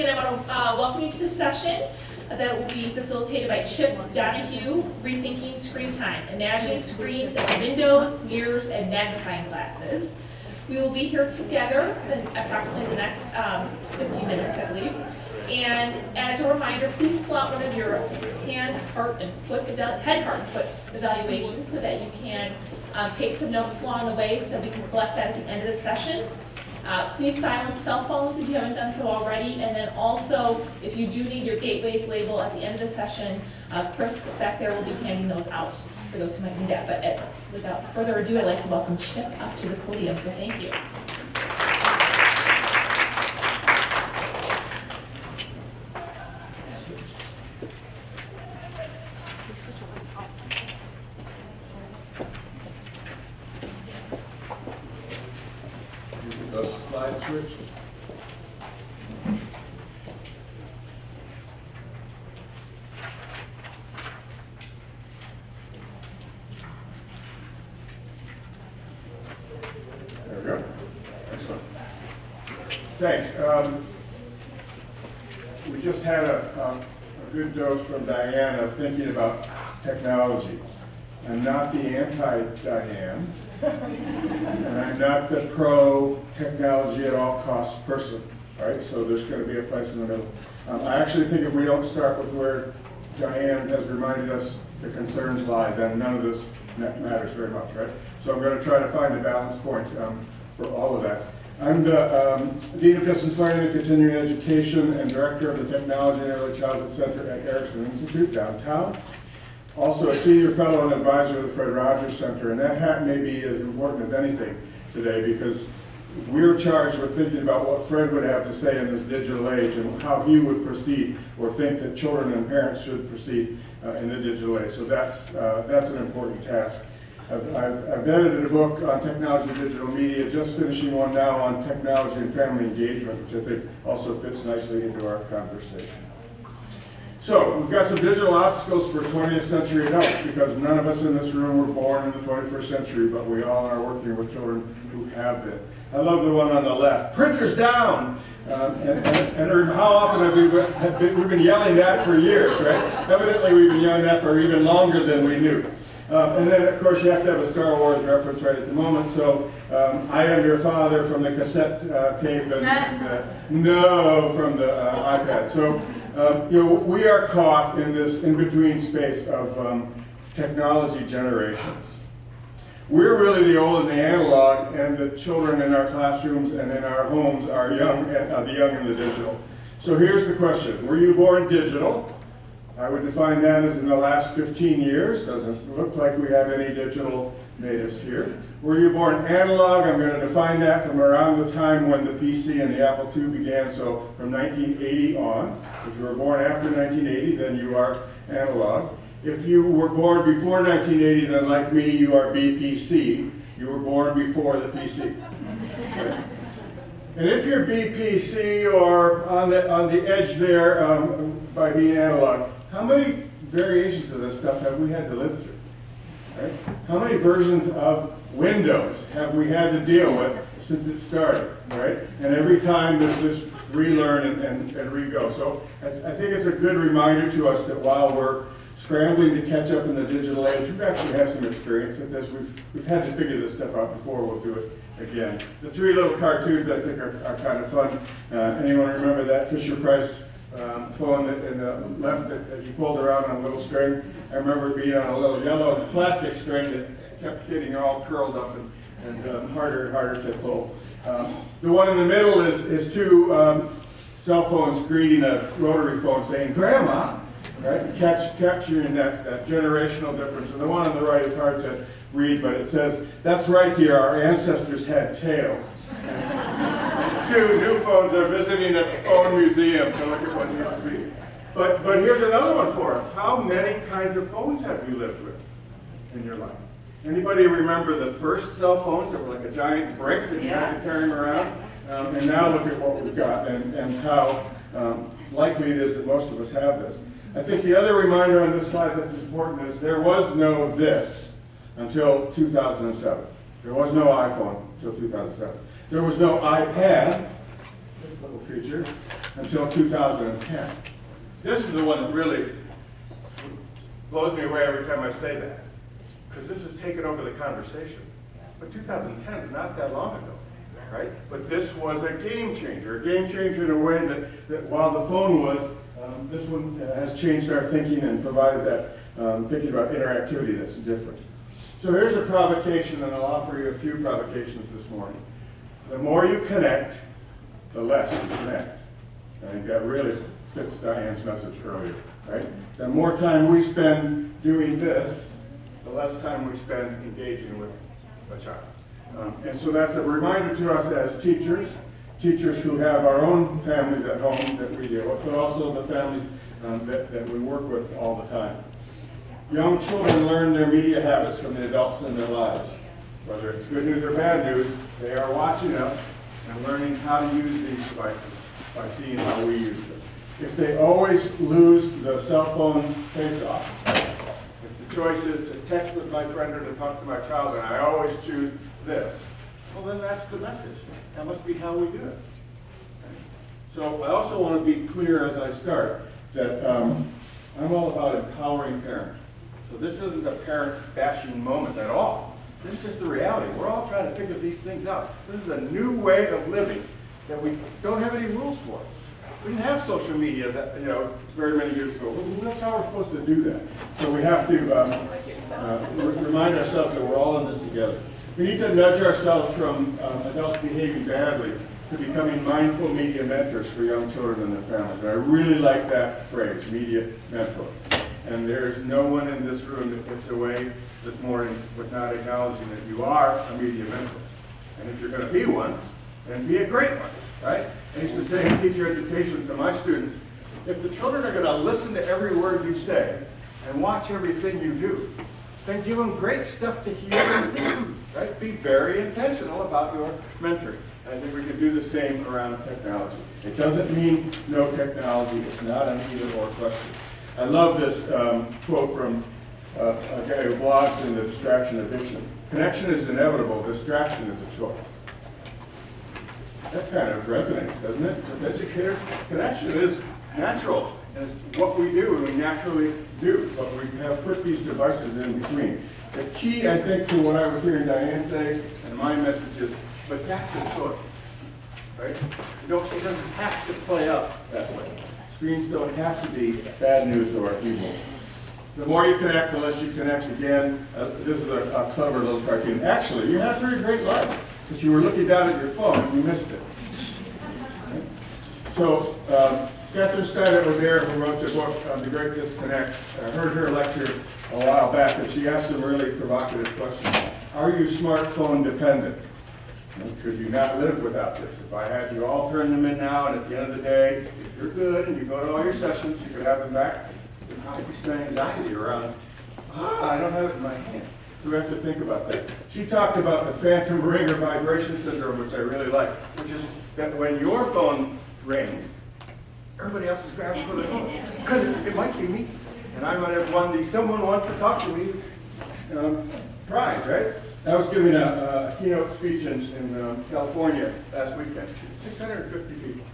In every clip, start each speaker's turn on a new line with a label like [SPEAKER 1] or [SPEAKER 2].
[SPEAKER 1] again, I want to welcome you to the session that will be facilitated by Chip Donohue, Rethinking Screen Time, Imagining Screens as Windows, Mirrors, and Magnifying Glasses. We will be here together for approximately the next 15 minutes, I believe. And as a reminder, please pull out one of your head, heart, and foot evaluations so that you can take some notes along the way so that we can collect that at the end of the session. Please silence cell phones if you haven't done so already, and then also, if you do need your gateways label at the end of the session, Chris back there will be handing those out for those who might need that. But without further ado, I'd like to welcome Chip up to the podium, so thank you.
[SPEAKER 2] Thanks. We just had a good dose from Diane of thinking about technology. I'm not the anti-Diane, and I'm not the pro-technology at all costs person, right? So there's going to be a place in the middle. I actually think if we don't start with where Diane has reminded us the concerns lie, then none of this matters very much, right? So I'm going to try to find a balance point for all of that. I'm the Dean of Distance Learning and Continuing Education and Director of the Technology and Early Childhood Center at Erikson Institute downtown. Also a Senior Fellow and Advisor of the Fred Rogers Center, and that hat may be as important as anything today because we're charged with thinking about what Fred would have to say in this digital age and how he would proceed or think that children and parents should proceed in the digital age. So that's an important task. I've edited a book on technology and digital media, just finishing one now on technology and family engagement, which I think also fits nicely into our conversation. So we've got some digital obstacles for 20th century adults because none of us in this room were born in the 21st century, but we all are working with children who have been. I love the one on the left. Printers down! And how often have we've been yelling that for years, right? Evidently we've been yelling that for even longer than we knew. And then, of course, you have to have a Star Wars reference right at the moment. So, I am your father from the cassette tape, and no from the iPad. So, we are caught in this in-between space of technology generations. We're really the old and the analog, and the children in our classrooms and in our homes are the young and the digital. So here's the question. Were you born digital? I would define that as in the last 15 years. Doesn't look like we have any digital natives here. Were you born analog? I'm going to define that from around the time when the PC and the Apple II began, so from 1980 on. If you were born after 1980, then you are analog. If you were born before 1980, then like me, you are BPC. You were born before the PC. Okay. And if you're BPC or on the edge there by being analog, how many variations of this stuff have we had to live through? Right? How many versions of Windows have we had to deal with since it started? Right? And every time there's this relearn and re-go. So I think it's a good reminder to us that while we're scrambling to catch up in the digital age, we've actually had some experience with this. We've had to figure this stuff out before. We'll do it again. The three little cartoons I think are kind of fun. Anyone remember that Fisher-Price phone that in the left that you pulled around on a little string? I remember being on a little yellow plastic string that kept getting all curled up and harder and harder to pull. The one in the middle is two cell phones greeting a rotary phone saying, "Grandma," right? Capturing that generational difference. And the one on the right is hard to read, but it says, "That's right, dear, our ancestors had tails." Two new phones are visiting at the phone museum to look at what used to be. But here's another one for us. How many kinds of phones have you lived with in your life? Anybody remember the first cell phones that were like a giant brick that you had to carry them around? And now look at what we've got and how likely it is that most of us have this. I think the other reminder on this slide that's important is there was no this until 2007. There was no iPhone until 2007. There was no iPad little creature, until 2010. This is the one that really blows me away every time I say that, because this has taken over the conversation. But 2010 is not that long ago, right? But this was a game changer in a way that while the phone was, this one has changed our thinking and provided that thinking about interactivity that's different. So here's a provocation, and I'll offer you a few provocations this morning. The more you connect, the less you connect. I think that really fits Diane's message earlier, right? The more time we spend doing this, the less time we spend engaging with a child. And so that's a reminder to us as teachers who have our own families at home that we deal with, but also the families that we work with all the time. Young children learn their media habits from the adults in their lives. Whether it's good news or bad news, they are watching us and learning how to use these devices by seeing how we use them. If they always lose the cell phone face-off, if the choice is to text with my friend or to talk to my child and I always choose this, well then that's the message. That must be how we do it. So I also want to be clear as I start that I'm all about empowering parents. So this isn't a parent bashing moment at all. This is just the reality. We're all trying to figure these things out. This is a new way of living that we don't have any rules for. We didn't have social media that, very many years ago. Well, that's how we're supposed to do that. So we have to remind ourselves that we're all in this together. We need to nudge ourselves from adults behaving badly to becoming mindful media mentors for young children and their families. And I really like that phrase, media mentor. And there's no one in this room that gets away this morning with not acknowledging that you are a media mentor. And if you're going to be one, then be a great one, right? I used to say in teacher education to my students, if the children are going to listen to every word you say and watch everything you do, then give them great stuff to hear and see, right? Be very intentional about your mentoring. I think we can do the same around technology. It doesn't mean no technology. It's not an either or question. I love this quote from a guy who blogs in the distraction addiction. Connection is inevitable. Distraction is a choice. That kind of resonates, doesn't it? With educators, connection is natural. And it's what we do and we naturally do. But we have put these devices in between. The key, I think, to what I was hearing Diane say, and my message is, but that's a choice, right? It doesn't have to play out that way. Screens don't have to be bad news or evil. The more you connect, the less you connect. Again, this is a clever little cartoon. Actually, you had a pretty great life, but you were looking down at your phone and you missed it. Okay? So, Catherine Stein over there, who wrote the book, The Great Disconnect, I heard her lecture a while back, and she asked some really provocative questions. Are you smartphone dependent? Could you not live without this? If I had you all turn them in now, and at the end of the day, if you're good and you go to all your sessions, you could have them back, there might be some anxiety around, I don't have it in my hand. So we have to think about that. She talked about the phantom ring or vibration syndrome, which I really like, which is that when your phone rings, everybody else is grabbing for their phone. Because it might be me. And I might have won the someone wants to talk to me prize, right? I was giving a keynote speech in California last weekend. 650 people.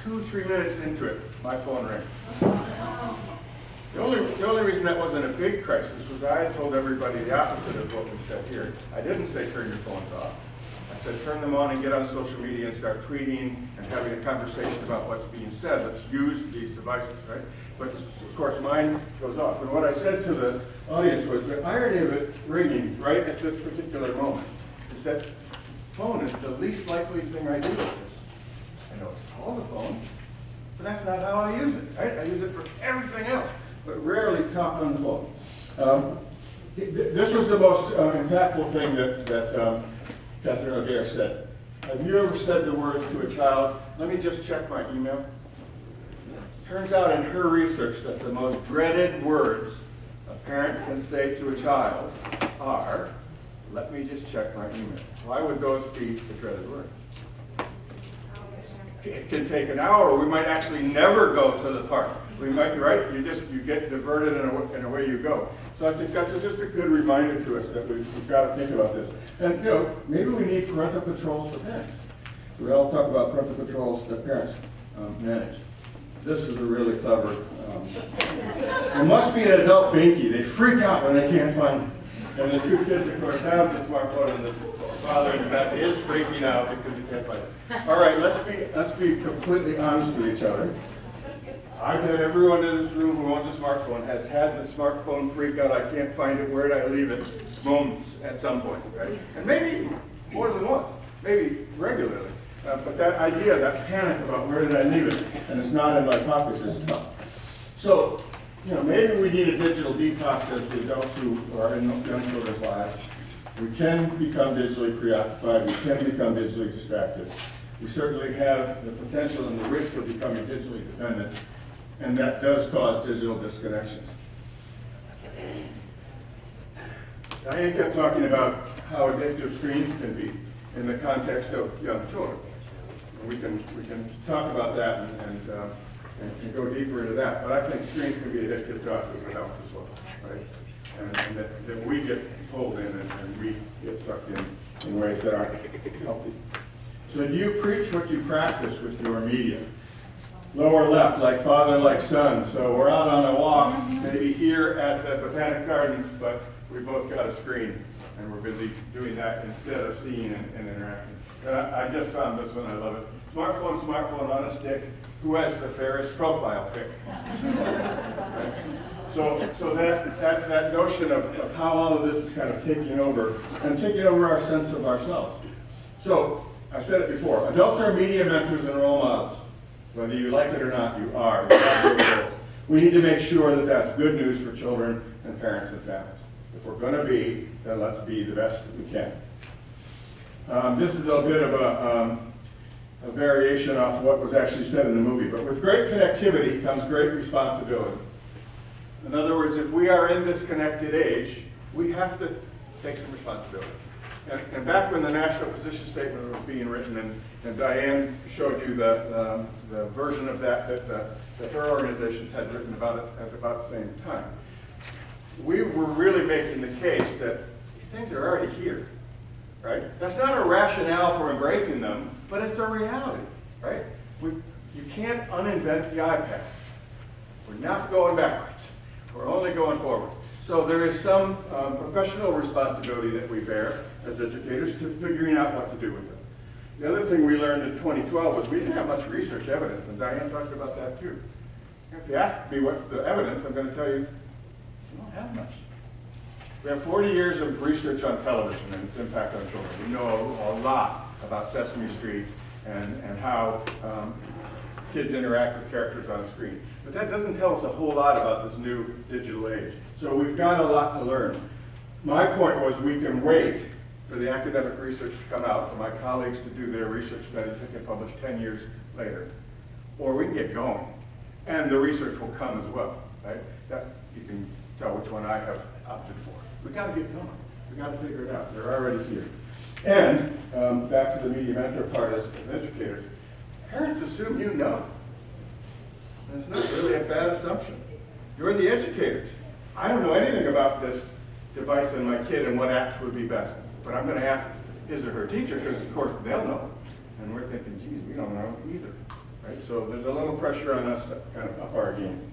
[SPEAKER 2] 2-3 minutes into it, my phone rang. The only reason that wasn't a big crisis was I had told everybody the opposite of what we said here. I didn't say turn your phones off. I said turn them on and get on social media and start tweeting and having a conversation about what's being said. Let's use these devices, right? But of course mine goes off. And what I said to the audience was the irony of it ringing right at this particular moment is that phone is the least likely thing I do with this. I know it's called a phone, but that's not how I use it, right? I use it for everything else, but rarely talk on the phone. This was the most impactful thing that Catherine O'Dare said. Have you ever said the words to a child, let me just check my email? Turns out in her research that the most dreaded words a parent can say to a child are, let me just check my email. Why would those be the dreaded words? It can take an hour. We might actually never go to the park. We might, right? You get diverted and away you go. So I think that's just a good reminder to us that we've got to think about this. And maybe we need parental controls for parents. We all talk about parental controls that parents manage. This is a really clever. It must be an adult binky. They freak out when they can't find it. And the two kids, of course, have the smartphone, and the father in the back is freaking out because he can't find it. All right, let's be completely honest with each other. I bet everyone in this room who owns a smartphone has had the smartphone freak out. I can't find it. Where did I leave it? Moments at some point, right? And maybe more than once, maybe regularly. But that idea, that panic about where did I leave it, and it's not in my pockets, is tough. So, maybe we need a digital detox as the adults who are in young children's lives. We can become digitally preoccupied. We can become digitally distracted. We certainly have the potential and the risk of becoming digitally dependent, and that does cause digital disconnections. Diane kept talking about how addictive screens can be in the context of young children. And we can talk about that and go deeper into that. But I think screens can be addictive to us as adults as well, right? And that we get pulled in and we get sucked in ways that aren't healthy. So do you preach what you practice with your media? Lower left, like father, like son. So we're out on a walk, maybe here at the Botanic Gardens, but we both got a screen, and we're busy doing that instead of seeing and interacting. And I just found this one, I love it. Smartphone on a stick. Who has the fairest profile pic? So that notion of how all of this is kind of taking over our sense of ourselves. So I said it before, adults are media mentors and role models. Whether you like it or not, you are. We need to make sure that that's good news for children and parents and families. If we're going to be, then let's be the best that we can. This is a bit of a variation off what was actually said in the movie. But with great connectivity comes great responsibility. In other words, if we are in this connected age, we have to take some responsibility. And back when the national position statement was being written, and Diane showed you the version of that her organizations had written about it at about the same time, we were really making the case that these things are already here, right? That's not a rationale for embracing them, but it's a reality, right? You can't uninvent the iPad. We're not going backwards. We're only going forward. So there is some professional responsibility that we bear as educators to figuring out what to do with it. The other thing we learned in 2012 was we didn't have much research evidence, and Diane talked about that too. If you ask me what's the evidence, I'm going to tell you, we don't have much. We have 40 years of research on television and its impact on children. We know a lot about Sesame Street and how kids interact with characters on a screen. But that doesn't tell us a whole lot about this new digital age. So we've got a lot to learn. My point was we can wait for the academic research to come out, for my colleagues to do their research studies that get published 10 years later. Or we can get going. And the research will come as well, right? That you can tell which one I have opted for. We've got to get going. We've got to figure it out. They're already here. And back to the media mentor part as educators, parents assume you know. And it's not really a bad assumption. You're the educators. I don't know anything about this device and my kid and what apps would be best. But I'm going to ask his or her teacher, because of course they'll know. And we're thinking, geez, we don't know either. Right? So there's a little pressure on us to kind of up our game.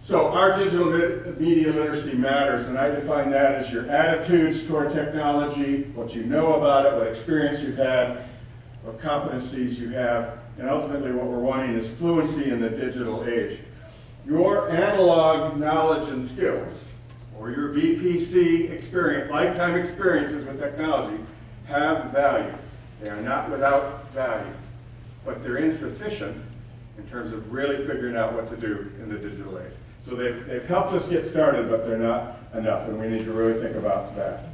[SPEAKER 2] So our digital media literacy matters, and I define that as your attitudes toward technology, what you know about it, what experience you've had, what competencies you have, and ultimately what we're wanting is fluency in the digital age. Your analog knowledge and skills, or your BPC experience, lifetime experiences with technology, have value. They are not without value, but they're insufficient in terms of really figuring out what to do in the digital age. So they've helped us get started, but they're not enough, and we need to really think about that.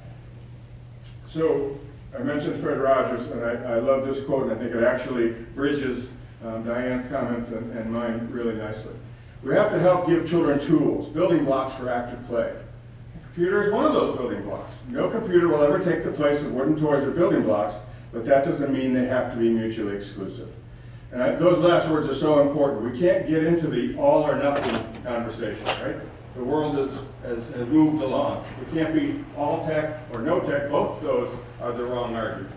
[SPEAKER 2] So I mentioned Fred Rogers, and I love this quote, and I think it actually bridges Diane's comments and mine really nicely. We have to help give children tools, building blocks for active play. A computer is one of those building blocks. No computer will ever take the place of wooden toys or building blocks, but that doesn't mean they have to be mutually exclusive. And those last words are so important. We can't get into the all or nothing conversation, right? The world has moved along. It can't be all tech or no tech. Both of those are the wrong argument.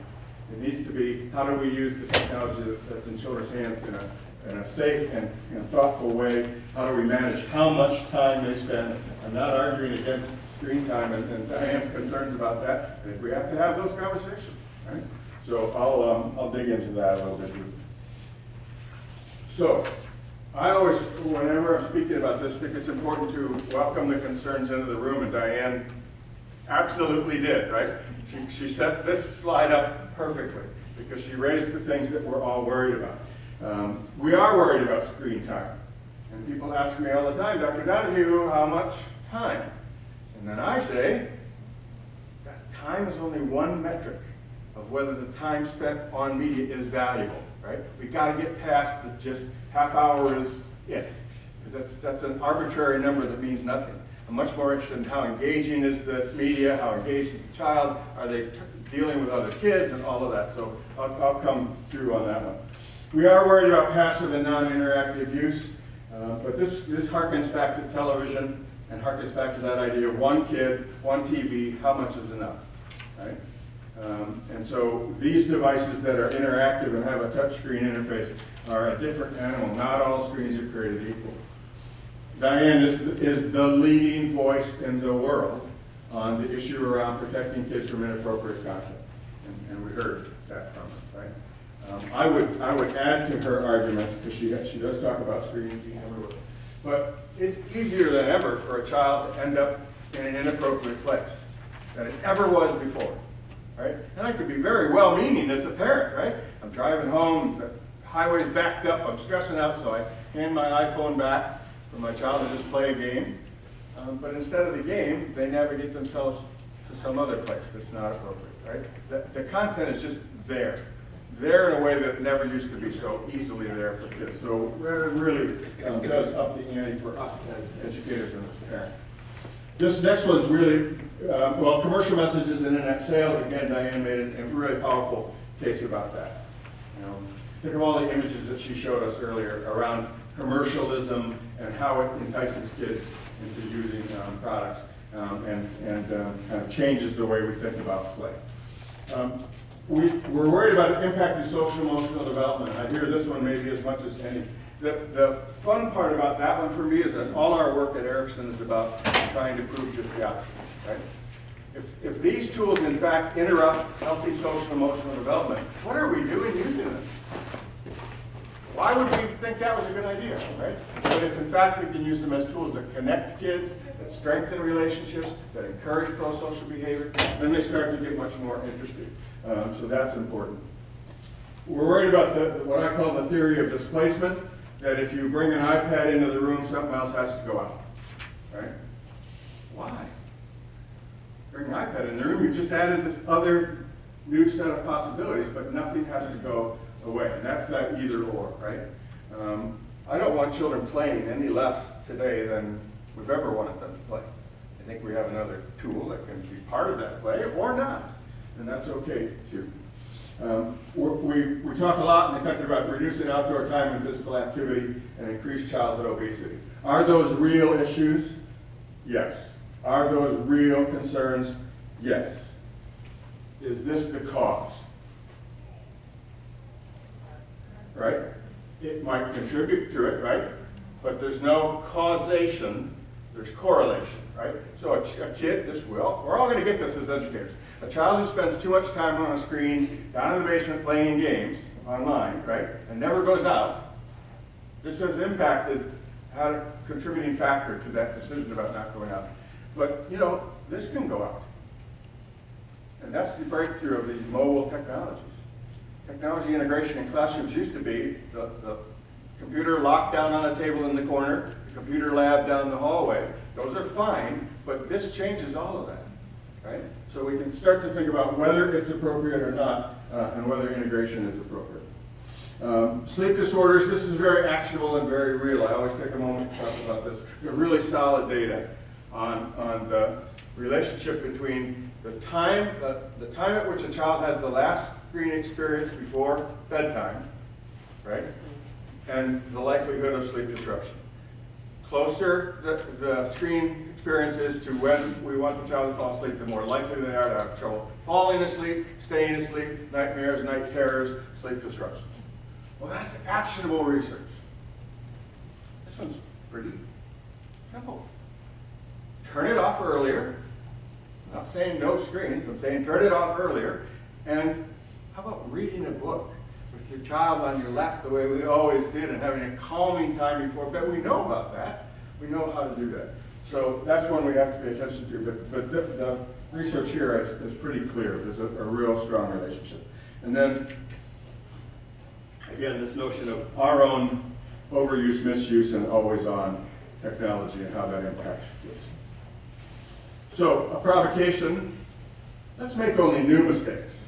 [SPEAKER 2] It needs to be, how do we use the technology that's in children's hands in a safe and thoughtful way? How do we manage how much time they spend? I'm not arguing against screen time, and Diane's concerns about that. I think we have to have those conversations, right? So I'll dig into that a little bit. So I always, whenever I'm speaking about this, think it's important to welcome the concerns into the room, and Diane absolutely did, right? She set this slide up perfectly because she raised the things that we're all worried about. We are worried about screen time. And people ask me all the time, Dr. Donohue, how much time? And then I say, that time is only one metric of whether the time spent on media is valuable, right? We've got to get past the just half hour is it, because that's an arbitrary number that means nothing. I'm much more interested in how engaging is the media, how engaged is the child, are they dealing with other kids, and all of that. So I'll come through on that one. We are worried about passive and non-interactive use, but this harkens back to television and harkens back to that idea of one kid, one TV, how much is enough, right? And so these devices that are interactive and have a touchscreen interface are a different animal. Not all screens are created equal. Diane is the leading voice in the world on the issue around protecting kids from inappropriate content, and we heard that from her, right? I would add to her argument, because she does talk about screens being everywhere, but it's easier than ever for a child to end up in an inappropriate place than it ever was before, right? And I could be very well-meaning as a parent, right? I'm driving home, the highway's backed up, I'm stressing out, so I hand my iPhone back for my child to just play a game. But instead of the game, they navigate themselves to some other place that's not appropriate, right? The content is just there in a way that never used to be so easily there for kids. So it really does up the ante for us as educators and as parents. This next one's really, well, commercial messages and internet sales. Again, Diane made a really powerful case about that. You know, think of all the images that she showed us earlier around commercialism and how it entices kids into using products and kind of changes the way we think about play. We're worried about impacting social emotional development. I hear this one maybe as much as any. The fun part about that one for me is that all our work at Erikson is about trying to prove just the opposite, right? If these tools in fact interrupt healthy social emotional development, what are we doing using them? Why would we think that was a good idea, right? But if in fact we can use them as tools that connect kids, that strengthen relationships, that encourage pro-social behavior, then they start to get much more interested. So that's important. We're worried about what I call the theory of displacement, that if you bring an iPad into the room, something else has to go out, right? Why? Bring an iPad in the room, you just added this other new set of possibilities, but nothing has to go away, and that's that either or, right? I don't want children playing any less today than we've ever wanted them to play. I think we have another tool that can be part of that play or not, and that's okay too. We talk a lot in the country about reducing outdoor time and physical activity and increased childhood obesity. Are those real issues? Yes. Are those real concerns? Yes. Is this the cause? Right? It might contribute to it, right? But there's no causation, there's correlation, right? So a kid, we're all going to get this as educators. A child who spends too much time on a screen, down in the basement playing games online, right, and never goes out, this has impacted, had a contributing factor to that decision about not going out. But, you know, this can go out. And that's the breakthrough of these mobile technologies. Technology integration in classrooms used to be the computer locked down on a table in the corner, the computer lab down the hallway. Those are fine, but this changes all of that, right? So we can start to think about whether it's appropriate or not, and whether integration is appropriate. Sleep disorders, this is very actionable and very real. I always take a moment to talk about this. We have really solid data on the relationship between the time at which a child has the last screen experience before bedtime, right, and the likelihood of sleep disruption. closer the screen experience is to when we want the child to fall asleep, the more likely they are to have trouble falling asleep, staying asleep, nightmares, night terrors, sleep disruptions. Well, that's actionable research. This one's pretty simple. Turn it off earlier. I'm not saying no screens, I'm saying turn it off earlier. And how about reading a book with your child on your lap the way we always did and having a calming time before bed? We know about that. We know how to do that. So that's one we have to pay attention to. But the research here is pretty clear. There's a real strong relationship. And then, again, this notion of our own overuse, misuse, and always-on technology and how that impacts this. So, a provocation, let's make only new mistakes.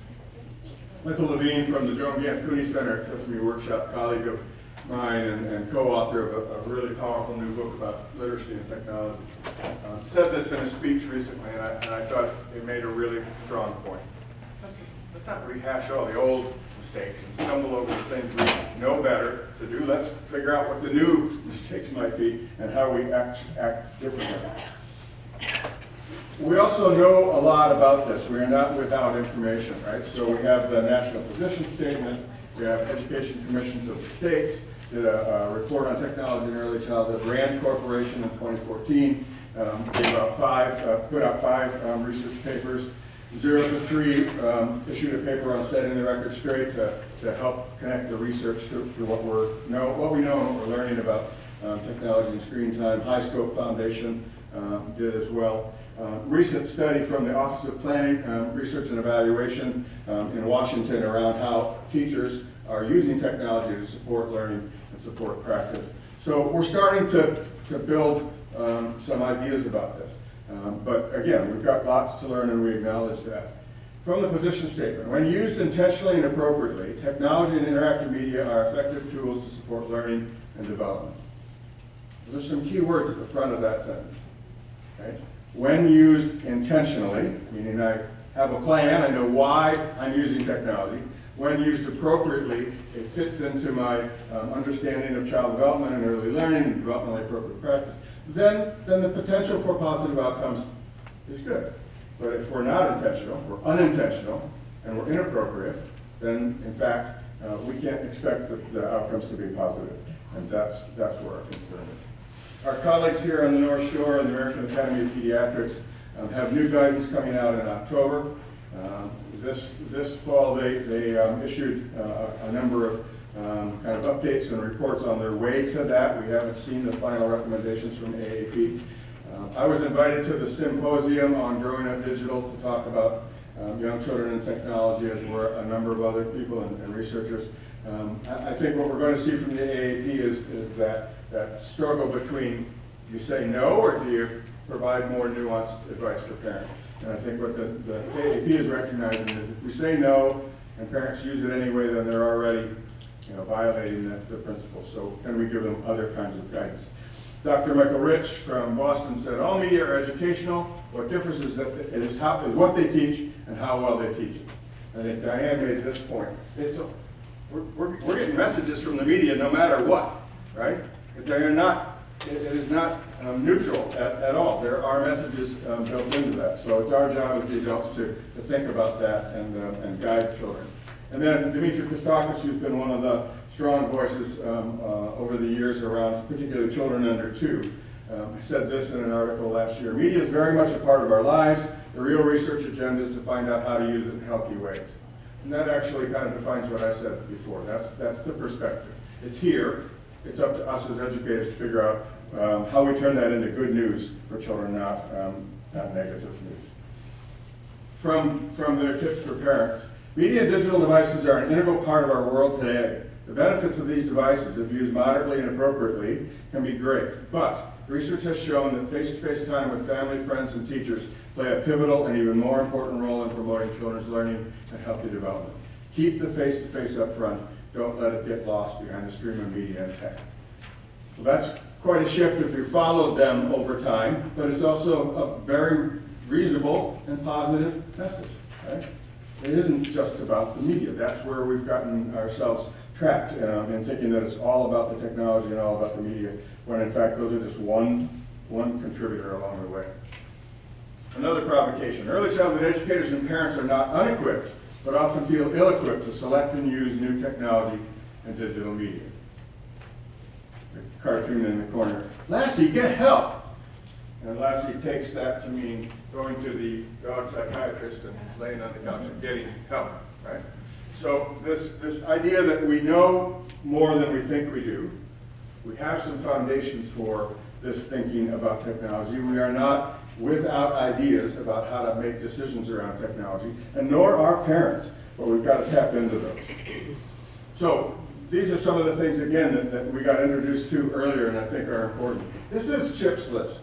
[SPEAKER 2] Michael Levine from the Joan Biancouni Center at Sesame Workshop, colleague of mine and co-author of a really powerful new book about literacy and technology, said this in a speech recently, and I thought it made a really strong point. Let's not rehash all the old mistakes and stumble over the things we know better to do. Let's figure out what the new mistakes might be and how we act differently. We also know a lot about this. We are not without information, right? So we have the National Position Statement, we have Education Commissions of the states, did a report on technology in early childhood. Rand Corporation in 2014 put out five research papers. 0 to 3 issued a paper on setting the record straight to help connect the research to what we know and what we're learning about technology and screen time. High Scope Foundation did as well. Recent study from the Office of Planning, Research and Evaluation in Washington around how teachers are using technology to support learning and support practice. So we're starting to build some ideas about this. But again, we've got lots to learn and we acknowledge that. From the position statement, when used intentionally and appropriately, technology and interactive media are effective tools to support learning and development. Those are some key words at the front of that sentence. Okay? When used intentionally, meaning I have a plan, I know why I'm using technology. When used appropriately, it fits into my understanding of child development and early learning and developmentally appropriate practice. Then the potential for positive outcomes is good. But if we're not intentional, we're unintentional, and we're inappropriate, then in fact, we can't expect the outcomes to be positive. And that's where our concern is. Our colleagues here on the North Shore and the American Academy of Pediatrics have new guidance coming out in October. This fall, they issued a number of kind of updates and reports on their way to that. We haven't seen the final recommendations from AAP. I was invited to the symposium on growing up digital to talk about young children and technology, as were a number of other people and researchers. I think what we're going to see from the AAP is that struggle between, do you say no or do you provide more nuanced advice for parents? And I think what the AAP is recognizing is if we say no and parents use it anyway, then they're already violating the principles. So can we give them other kinds of guidance? Dr. Michael Rich from Boston said, all media are educational. What differs is what they teach and how well they teach it. I think Diane made this point. We're getting messages from the media no matter what, right? It is not neutral at all. There are messages built into that. So it's our job as the adults to think about that and guide children. And then Dimitri Kostakis, who's been one of the strong voices over the years around particularly children under 2, said this in an article last year. Media is very much a part of our lives. The real research agenda is to find out how to use it in healthy ways. And that actually kind of defines what I said before. That's the perspective. It's here. It's up to us as educators to figure out how we turn that into good news for children, not negative news. From their tips for parents, media and digital devices are an integral part of our world today. The benefits of these devices, if used moderately and appropriately, can be great. But research has shown that face-to-face time with family, friends, and teachers play a pivotal and even more important role in promoting children's learning and healthy development. Keep the face-to-face up front. Don't let it get lost behind the stream of media and tech. So that's quite a shift if you followed them over time, but it's also a very reasonable and positive message. Right? It isn't just about the media. That's where we've gotten ourselves trapped in thinking that it's all about the technology and all about the media, when in fact those are just one contributor along the way. Another provocation. Early childhood educators and parents are not unequipped, but often feel ill-equipped to select and use new technology and digital media. The cartoon in the corner. Lassie, get help! And Lassie takes that to mean going to the dog psychiatrist and laying on the couch and getting help, right? So this idea that we know more than we think we do, we have some foundations for this thinking about technology. We are not without ideas about how to make decisions around technology, and nor are parents, but we've got to tap into those. So these are some of the things, again, that we got introduced to earlier and I think are important. This is Chip's list.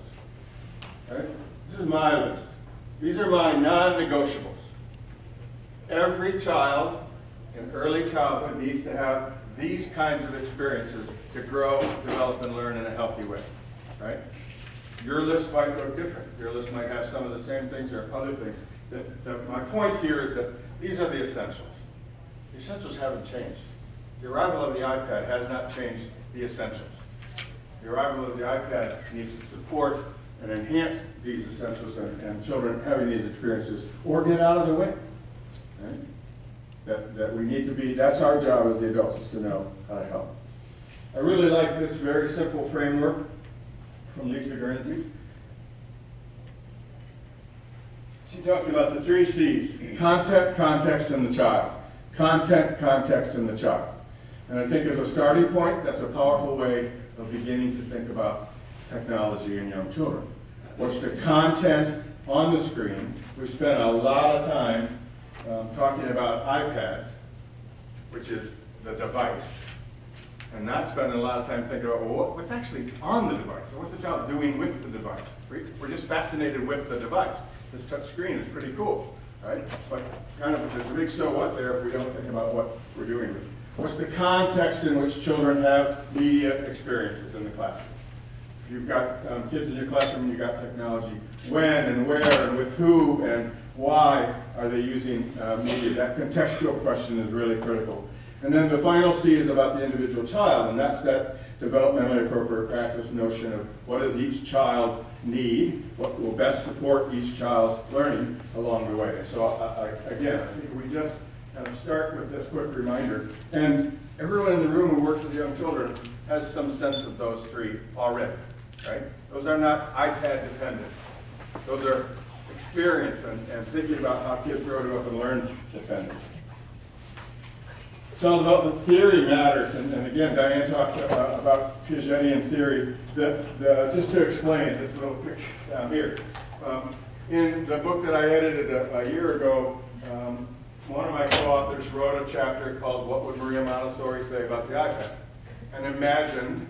[SPEAKER 2] Right? This is my list. These are my non-negotiables. Every child in early childhood needs to have these kinds of experiences to grow, develop, and learn in a healthy way. Right? Your list might look different. Your list might have some of the same things or other things. My point here is that these are the essentials. The essentials haven't changed. The arrival of the iPad has not changed the essentials. The arrival of the iPad needs to support and enhance these essentials and children having these experiences, or get out of the way. Right? That we need to be, that's our job as the adults, is to know how to help. I really like this very simple framework from Lisa Guernsey. She talks about the 3 C's: content, context, and the child. Content, context, and the child. And I think as a starting point, that's a powerful way of beginning to think about technology in young children. What's the content on the screen? We've spent a lot of time talking about iPads, which is the device, and not spending a lot of time thinking about, well, what's actually on the device? What's the child doing with the device? We're just fascinated with the device. This touch screen is pretty cool, right? But kind of, there's a big so what there if we don't think about what we're doing with it. What's the context in which children have media experiences in the classroom? If you've got kids in your classroom and you've got technology, when and where and with who and why are they using media? That contextual question is really critical. And then the final C is about the individual child, and that's that developmentally appropriate practice notion of what does each child need, what will best support each child's learning along the way. So again, I think we just kind of start with this quick reminder. And everyone in the room who works with young children has some sense of those 3 already, right? Those are not iPad dependent. Those are experience and thinking about how kids grow up and learn dependent. Child development theory matters, and again, Diane talked about Piagetian theory. Just to explain this little picture down here. In the book that I edited a year ago, one of my co-authors wrote a chapter called "What Would Maria Montessori Say About the iPad?" and imagined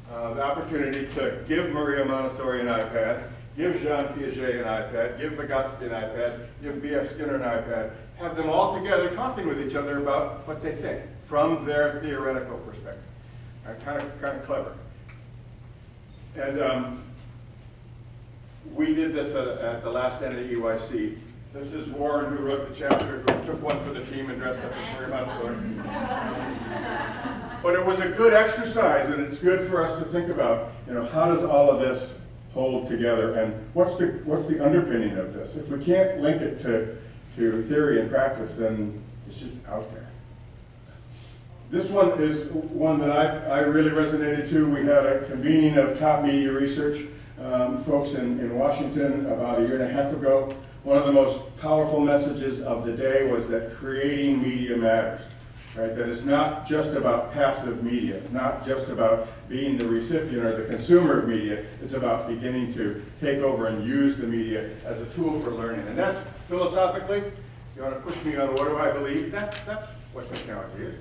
[SPEAKER 2] the opportunity to give Maria Montessori an iPad, give Jean Piaget an iPad, give Vygotsky an iPad, give B.F. Skinner an iPad, have them all together talking with each other about what they think from their theoretical perspective. Kind of clever. And we did this at the last NAEYC. This is Warren, who wrote the chapter, who took one for the team and dressed up as Maria Montessori. But it was a good exercise, and it's good for us to think about, how does all of this hold together, and what's the underpinning of this? If we can't link it to theory and practice, then it's just out there. This one is one that I really resonated to. We had a convening of top media research folks in Washington about a year and a half ago. One of the most powerful messages of the day was that creating media matters. Right? That it's not just about passive media. It's not just about being the recipient or the consumer of media. It's about beginning to take over and use the media as a tool for learning. And that's, philosophically, you want to push me on what do I believe? That's what technology is.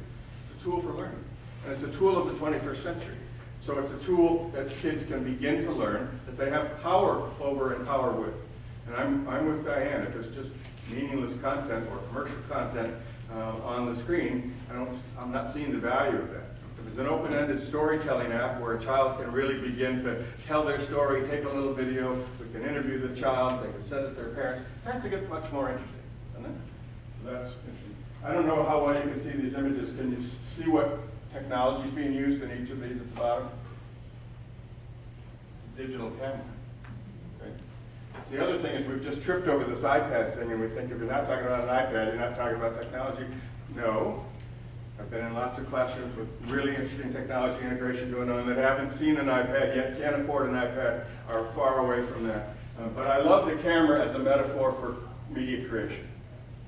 [SPEAKER 2] It's a tool for learning. And it's a tool of the 21st century. So it's a tool that kids can begin to learn, that they have power over and power with. And I'm with Diane. If it's just meaningless content or commercial content on the screen, I'm not seeing the value of that. If it's an open-ended storytelling app where a child can really begin to tell their story, take a little video, we can interview the child, they can send it to their parents, it starts to get much more interesting, doesn't it? So that's interesting. I don't know how well you can see these images. Can you see what technology is being used in each of these at the bottom? Digital camera. Okay. The other thing is we've just tripped over this iPad thing, and we think if you're not talking about an iPad, you're not talking about technology. No. I've been in lots of classrooms with really interesting technology integration going on that haven't seen an iPad yet, can't afford an iPad, are far away from that. But I love the camera as a metaphor for media creation,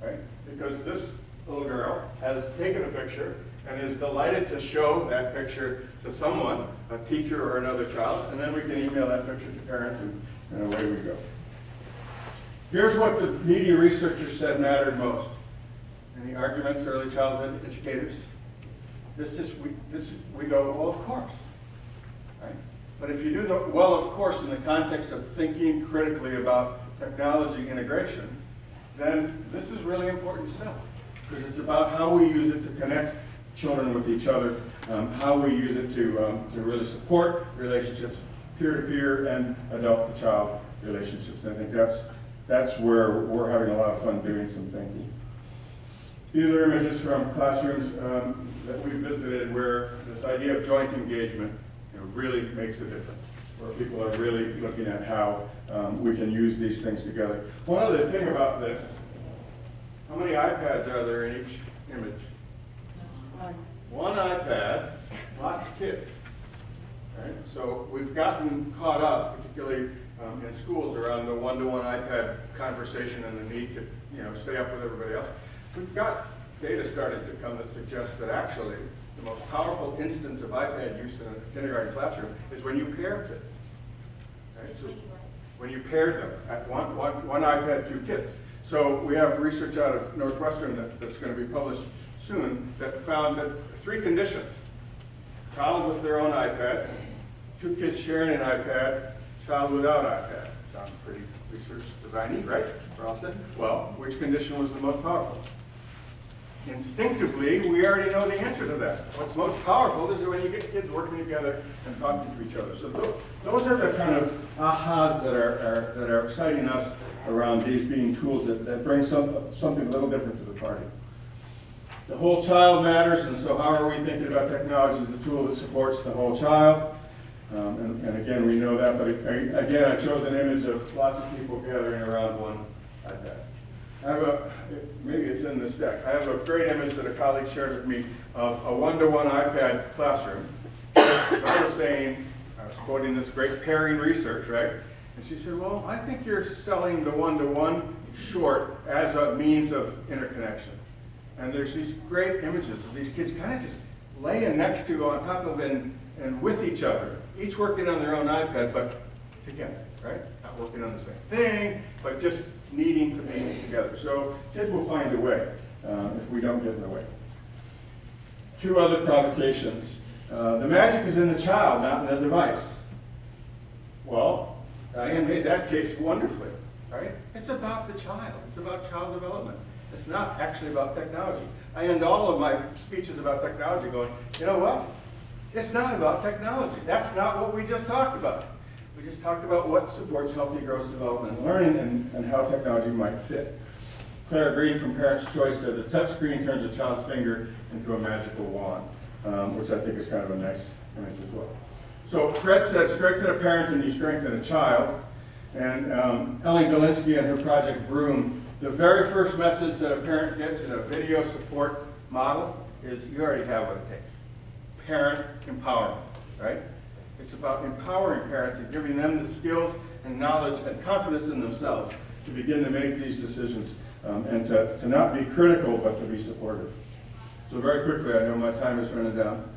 [SPEAKER 2] right? Because this little girl has taken a picture and is delighted to show that picture to someone, a teacher or another child, and then we can email that picture to parents, and away we go. Here's what the media researchers said mattered most. Any arguments, early childhood educators? We go, well, of course, right? But if you do the well, of course, in the context of thinking critically about technology integration, then this is really important stuff, because it's about how we use it to connect children with each other, how we use it to really support relationships, peer-to-peer and adult-to-child relationships. And I think that's where we're having a lot of fun doing some thinking. These are images from classrooms that we visited where this idea of joint engagement really makes a difference, where people are really looking at how we can use these things together. One other thing about this, how many iPads are there in each image? One iPad, lots of kids. Right? So we've gotten caught up, particularly in schools, around the one-to-one iPad conversation and the need to stay up with everybody else. We've got data started to come that suggests that actually the most powerful instance of iPad use in a kindergarten classroom is when you pair kids. Right? So when you paired them at one iPad, 2 kids. So we have research out of Northwestern that's going to be published soon that found that 3 conditions: child with their own iPad, 2 kids sharing an iPad, child without iPad. Sounds pretty research designy, right? We're all set. Well, which condition was the most powerful? Instinctively, we already know the answer to that. What's most powerful is when you get kids working together and talking to each other. So those are the kind of ahas that are exciting us around these being tools that bring something a little different to the party. The whole child matters, and so how are we thinking about technology as a tool that supports the whole child? And again, we know that, but again, I chose an image of lots of people gathering around one iPad. Maybe it's in this deck. I have a great image that a colleague shared with me of a one-to-one iPad classroom. I was quoting this great pairing research, right? And she said, well, I think you're selling the one-to-one short as a means of interconnection. And there's these great images of these kids kind of just laying next to, on top of, and with each other, each working on their own iPad, but together, right? Not working on the same thing, but just needing to be together. So kids will find a way if we don't get in the way. 2 other provocations. The magic is in the child, not in the device. Well, Diane made that case wonderfully, right? It's about the child. It's about child development. It's not actually about technology. I end all of my speeches about technology going, you know what? It's not about technology. That's not what we just talked about. We just talked about what supports healthy growth, development, and learning, and how technology might fit. Claire Green from Parents' Choice said the touch screen turns a child's finger into a magical wand, which I think is kind of a nice image as well. So Fred said, strengthen a parent and you strengthen a child. And Ellen Galinsky and her project Vroom, the very first message that a parent gets in a video support model is you already have what it takes. Parent empowerment, right? It's about empowering parents and giving them the skills and knowledge and confidence in themselves to begin to make these decisions and to not be critical but to be supportive. So very quickly, I know my time is running down.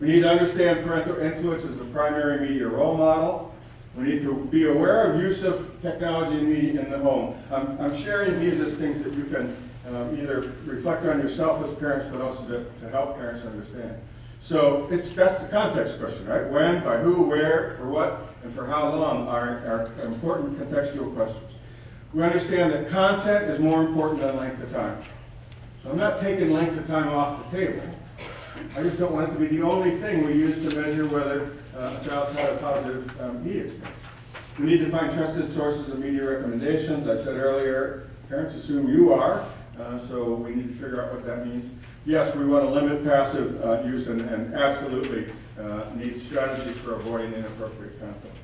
[SPEAKER 2] We need to understand parental influence as the primary media role model. We need to be aware of use of technology and media in the home. I'm sharing these as things that you can either reflect on yourself as parents, but also to help parents understand. So that's the context question, right? When, by who, where, for what, and for how long are important contextual questions. We understand that content is more important than length of time. So I'm not taking length of time off the table. I just don't want it to be the only thing we use to measure whether a child's had a positive media experience. We need to find trusted sources of media recommendations. I said earlier, parents assume you are. so we need to figure out what that means. Yes, we want to limit passive use and absolutely need strategies for avoiding inappropriate content.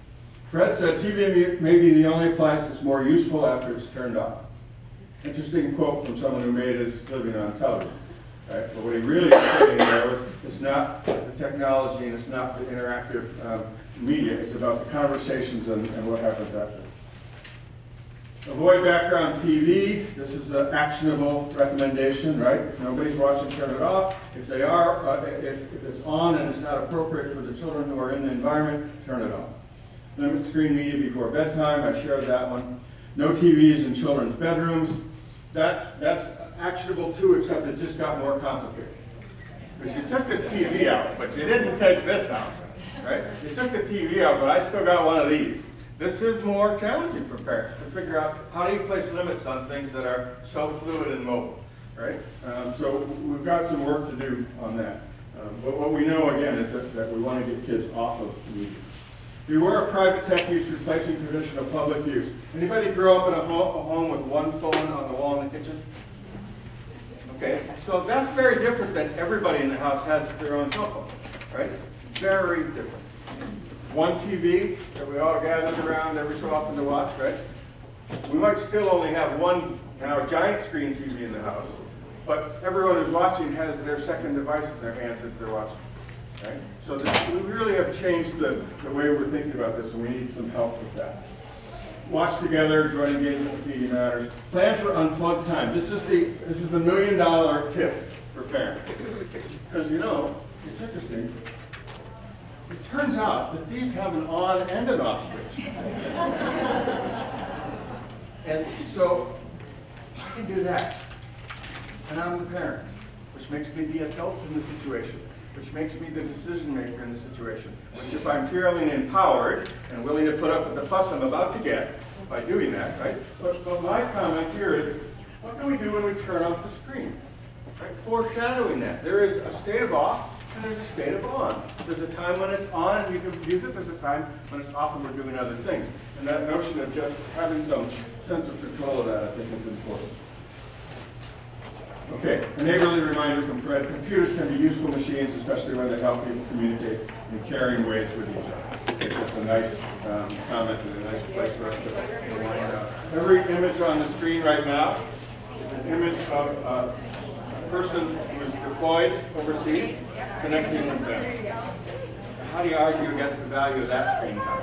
[SPEAKER 2] Fred said TV may be the only appliance that's more useful after it's turned off. Interesting quote from someone who made his living on television. Right? But what he really is saying there was it's not the technology and it's not the interactive media, it's about the conversations and what happens after. Avoid background TV. This is an actionable recommendation, right? Nobody's watching, turn it off. If they are, if it's on and it's not appropriate for the children who are in the environment, turn it off. Limit screen media before bedtime. I shared that one. No TVs in children's bedrooms. That's actionable too, except it just got more complicated. Because you took the TV out, but you didn't take this out, right? You took the TV out, but I still got one of these. This is more challenging for parents to figure out how do you place limits on things that are so fluid and mobile, right? So we've got some work to do on that. But what we know, again, is that we want to get kids off of media. Beware of private tech use replacing traditional public use. Anybody grow up in a home with one phone on the wall in the kitchen? Okay, so that's very different than everybody in the house has their own cell phone, right? Very different. One TV that we all gathered around every so often to watch, right? We might still only have one now giant screen TV in the house, but everyone who's watching has their second device in their hands as they're watching, right? So we really have changed the way we're thinking about this, and we need some help with that. Watch together, joint engagement with media matters. Plan for unplugged time. This is the $1 million tip for parents. Because you know, it's interesting. It turns out that these have an on and an off switch. And so I can do that. And I'm the parent, which makes me the adult in the situation, which makes me the decision maker in the situation, which if I'm feeling empowered and willing to put up with the fuss I'm about to get by doing that, right? But my comment here is, what do we do when we turn off the screen? Right? Foreshadowing that. There is a state of off and there's a state of on. There's a time when it's on and you can use it, there's a time when it's off and we're doing other things. And that notion of just having some sense of control of that, I think, is important. Okay, a neighborly reminder from Fred. Computers can be useful machines, especially when they help people communicate in caring ways with each other. It's just a nice comment and a nice place for us to wind up. Every image on the screen right now is an image of a person who is deployed overseas, connecting with them. How do you argue against the value of that screen time?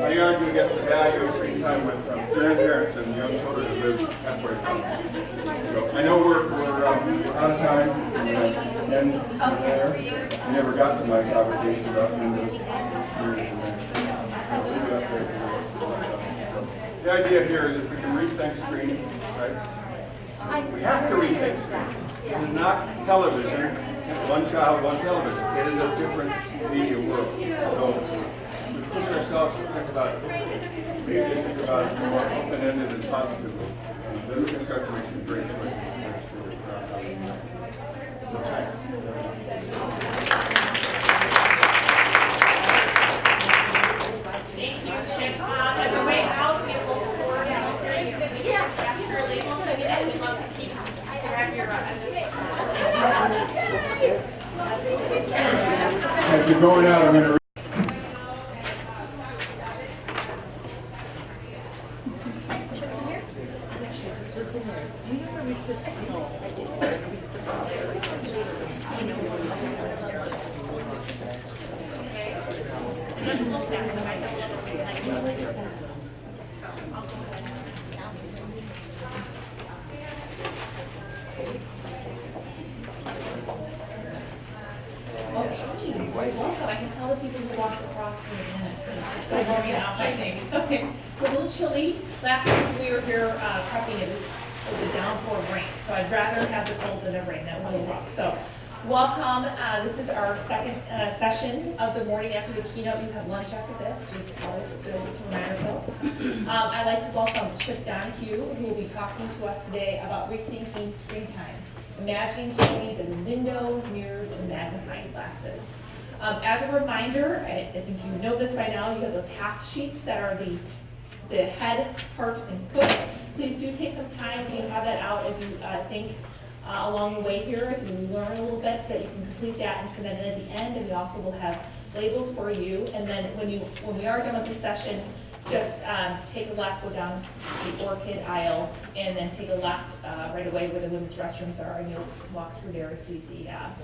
[SPEAKER 2] How do you argue against the value of screen time with grandparents and young children who live halfway from? So I know we're out of time, and there. I never got to my conversation about Windows. The idea here is if we can rethink screen, right? We have to rethink screen. It is not television, one child, one television. It is a different media world. So we push ourselves to think about it. Maybe to think about it more open-ended and positively. Then we can start to make some great choices.
[SPEAKER 1] Thank you, Chip. On the way out, we will forward after your label, so we'd love to keep track of your
[SPEAKER 2] As you're going out, I'm going to
[SPEAKER 1] I can tell the people who walked across for a minute since you're still warming up, I think. Okay, it's a little chilly. Last week we were here prepping, it was a downpour rain, so I'd rather have the cold than the rain. That was a little rough. So welcome. This is our second session of the morning after the keynote. You have lunch after this, which is always good to remind ourselves. I'd like to welcome Chip Donohue, who will be talking to us today about rethinking screen time, imagining screens as windows, mirrors, and magnifying glasses. As a reminder, I think you know this by now, you have those half sheets that are the head, heart, and foot Please do take some time when you have that out as you think along the way here, as you learn a little bit, so that you can complete that and turn that in at the end. And we also will have labels for you. And then when we are done with this session, just take a left, go down the orchid aisle, and then take a left right away where the women's restrooms are, and you'll walk through there to see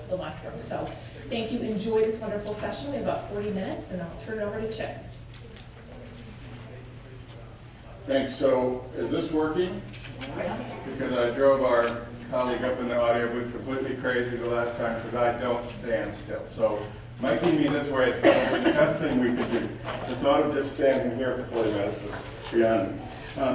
[SPEAKER 1] the lunchroom. So thank you. Enjoy this wonderful session. We have about 40 minutes, and I'll turn it over to Chip.
[SPEAKER 3] Thanks. So is this working? Because I drove our colleague up in the audio booth completely crazy the last time because I don't stand still. So making me this way is probably the best thing we could do. The thought of just standing here for 40 minutes is beyond me.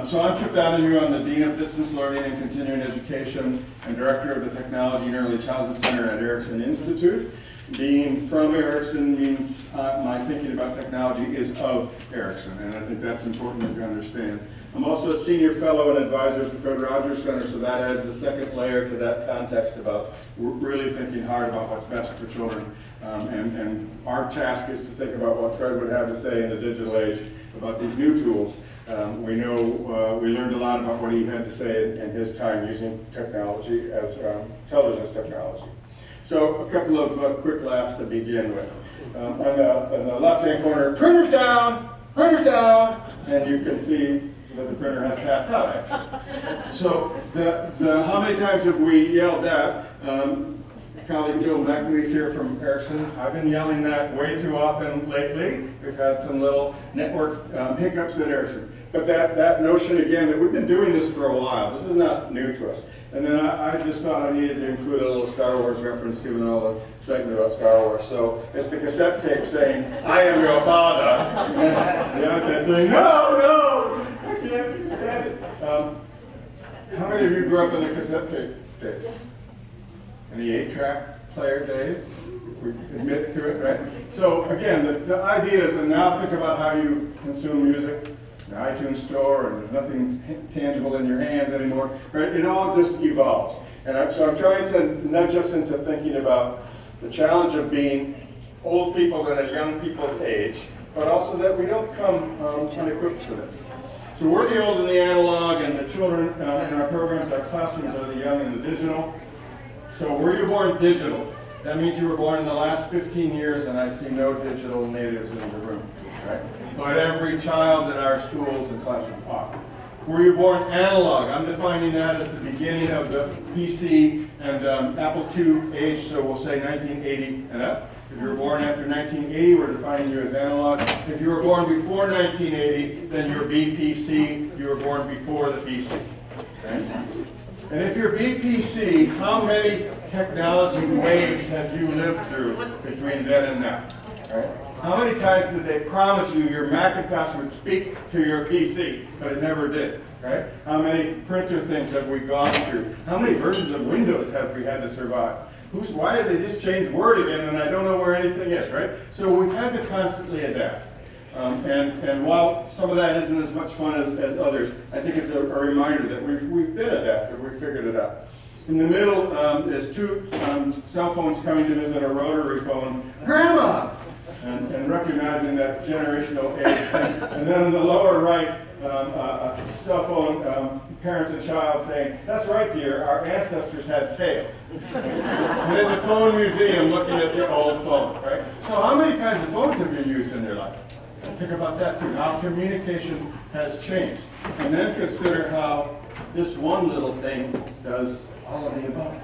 [SPEAKER 3] So I'm Chip Donohue. I'm the Dean of Distance Learning and Continuing Education and Director of the Technology and Early Childhood Center at Erikson Institute. Being from Erikson means my thinking about technology is of Erikson, and I think that's important that you understand. I'm also a senior fellow and advisor at the Fred Rogers Center, so that adds a second layer to that context about really thinking hard about what's best for children. And our task is to think about what Fred would have to say in the digital age about these new tools. We know we learned a lot about what he had to say in his time using technology as television as technology. So a couple of quick laughs to begin with. On the left-hand corner, printers down, and you can see that the printer has passed out, actually. So how many times have we yelled that? Colleague Joe McNeese here from Erikson. I've been yelling that way too often lately. We've had some little network hiccups at Erikson. But that notion again that we've been doing this for a while. This is not new to us. And then I just thought I needed to include a little Star Wars reference given all the excitement about Star Wars. So it's the cassette tape saying, "I am your father." And the iPad saying, "No, I can't stand it." How many of you grew up in the cassette tape days? In the 8-track player days? We admit to it, right? So again, the idea is, and now think about how you consume music. The iTunes store, and there's nothing tangible in your hands anymore, right? It all just evolves. And so I'm trying to nudge us into thinking about the challenge of being old people at a young people's age, but also that we don't come unequipped for this. So we're the old and the analog, and the children in our programs, our classrooms are the young and the digital. So were you born digital? That means you were born in the last 15 years, and I see no digital natives in the room, right? But every child in our schools and classrooms are. Were you born analog? I'm defining that as the beginning of the PC and Apple II age, so we'll say 1980 and up. If you were born after 1980, we're defining you as analog. If you were born before 1980, then you're BPC. You were born before the PC. Okay? And if you're BPC, how many technology waves have you lived through between then and now? Right? How many times did they promise you your Macintosh would speak to your PC, but it never did? Right? How many printer things have we gone through? How many versions of Windows have we had to survive? Why did they just change Word again and I don't know where anything is, right? So we've had to constantly adapt. And while some of that isn't as much fun as others, I think it's a reminder that we've been adaptive, we've figured it out. In the middle is two cell phones coming to visit a rotary phone. Grandma! And recognizing that generational age. And then in the lower right, a cell phone parent and child saying, "That's right, dear, our ancestors had tails." And in the phone museum looking at the old phone, right? So how many kinds of phones have you used in your life? Think about that too, how communication has changed. And then consider how this one little thing does all of the above.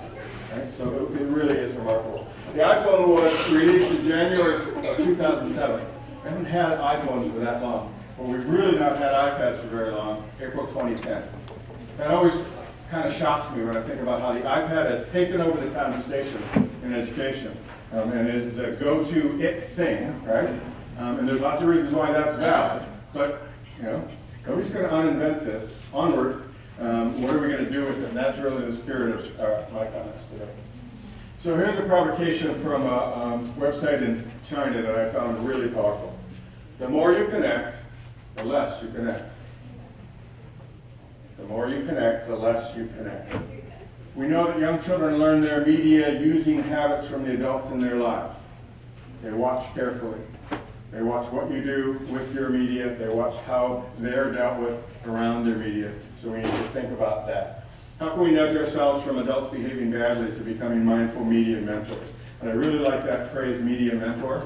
[SPEAKER 3] Right? So it really is remarkable. The iPhone was released in January of 2007. We haven't had iPhones for that long. But we've really not had iPads for very long, April 2010. That always kind of shocks me when I think about how the iPad has taken over the conversation in education and is the go-to it thing, right? And there's lots of reasons why that's valid. But, you know, nobody's going to uninvent this. Onward. What are we going to do with it? And that's really the spirit of my comments today. So here's a provocation from a website in China that I found really powerful. The more you connect, the less you connect. The more you connect, the less you connect. We know that young children learn their media using habits from the adults in their lives. They watch carefully. They watch what you do with your media. They watch how they're dealt with around their media. So we need to think about that. How can we nudge ourselves from adults behaving badly to becoming mindful media mentors? And I really like that phrase, media mentor.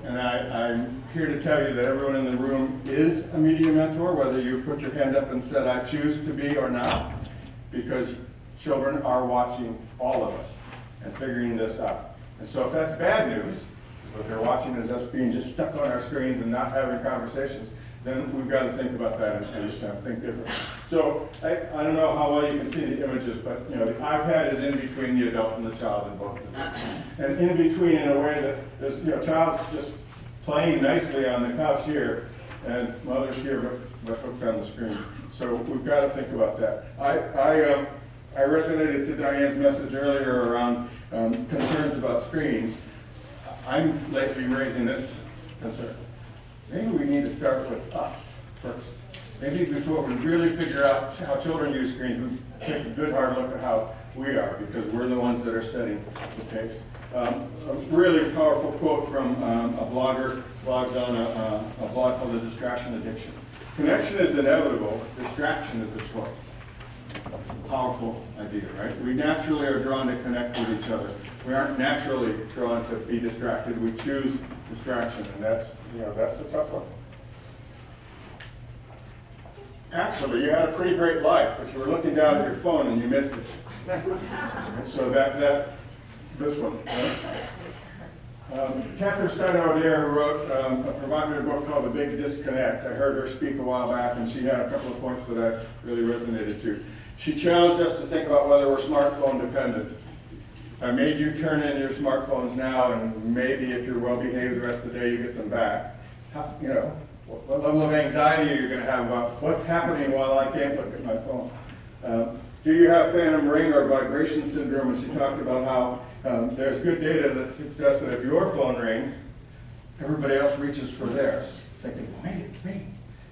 [SPEAKER 3] And I'm here to tell you that everyone in the room is a media mentor, whether you put your hand up and said, I choose to be or not, because children are watching all of us and figuring this out. And so if that's bad news, what they're watching is us being just stuck on our screens and not having conversations, then we've got to think about that and think differently. So I don't know how well you can see the images, but the iPad is in between the adult and the child in both of them. And in between in a way that there's, child's just playing nicely on the couch here, and mother's here but hooked on the screen. So we've got to think about that. I resonated to Diane's message earlier around concerns about screens. I'm lately raising this concern. Maybe we need to start with us first. Maybe before we really figure out how children use screens, we take a good hard look at how we are, because we're the ones that are setting the pace. A really powerful quote from a blogger, blogs on a blog called The Distraction Addiction. Connection is inevitable, distraction is a choice. Powerful idea, right? We naturally are drawn to connect with each other. We aren't naturally drawn to be distracted. We choose distraction, and that's a tough one. Actually, you had a pretty great life, but you were looking down at your phone and you missed it. So this one. Catherine Steiner-O'Dare, who wrote a provocative book called The Big Disconnect. I heard her speak a while back, and she had a couple of points that I really resonated to. She challenged us to think about whether we're smartphone dependent. I made you turn in your smartphones now, and maybe if you're well behaved the rest of the day, you get them back. What level of anxiety are you going to have about what's happening while I can't look at my phone? Do you have phantom ring or vibration syndrome? And she talked about how there's good data that suggests that if your phone rings, everybody else reaches for theirs, thinking, well, maybe it's me,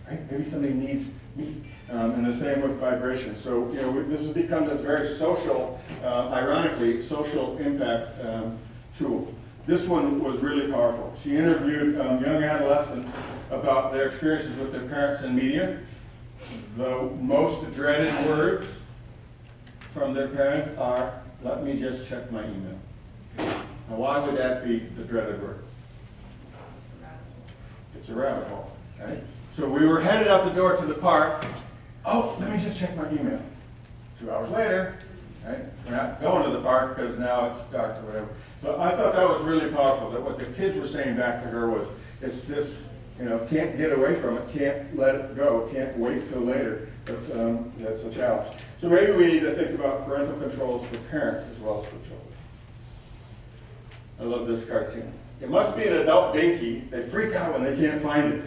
[SPEAKER 3] right? Maybe somebody needs me. And the same with vibration. So, this has become this very social, ironically, social impact tool. This one was really powerful. She interviewed young adolescents about their experiences with their parents and media. The most dreaded words from their parents are, let me just check my email. Now, why would that be the dreaded words? It's a rabbit hole, right? So we were headed out the door to the park. Oh, let me just check my email. 2 hours later, right? We're not going to the park because now it's dark or whatever. So I thought that was really powerful, that what the kids were saying back to her was, it's this, can't get away from it, can't let it go, can't wait till later. That's a challenge. So maybe we need to think about parental controls for parents as well as for children. I love this cartoon. It must be an adult binky. They freak out when they can't find it.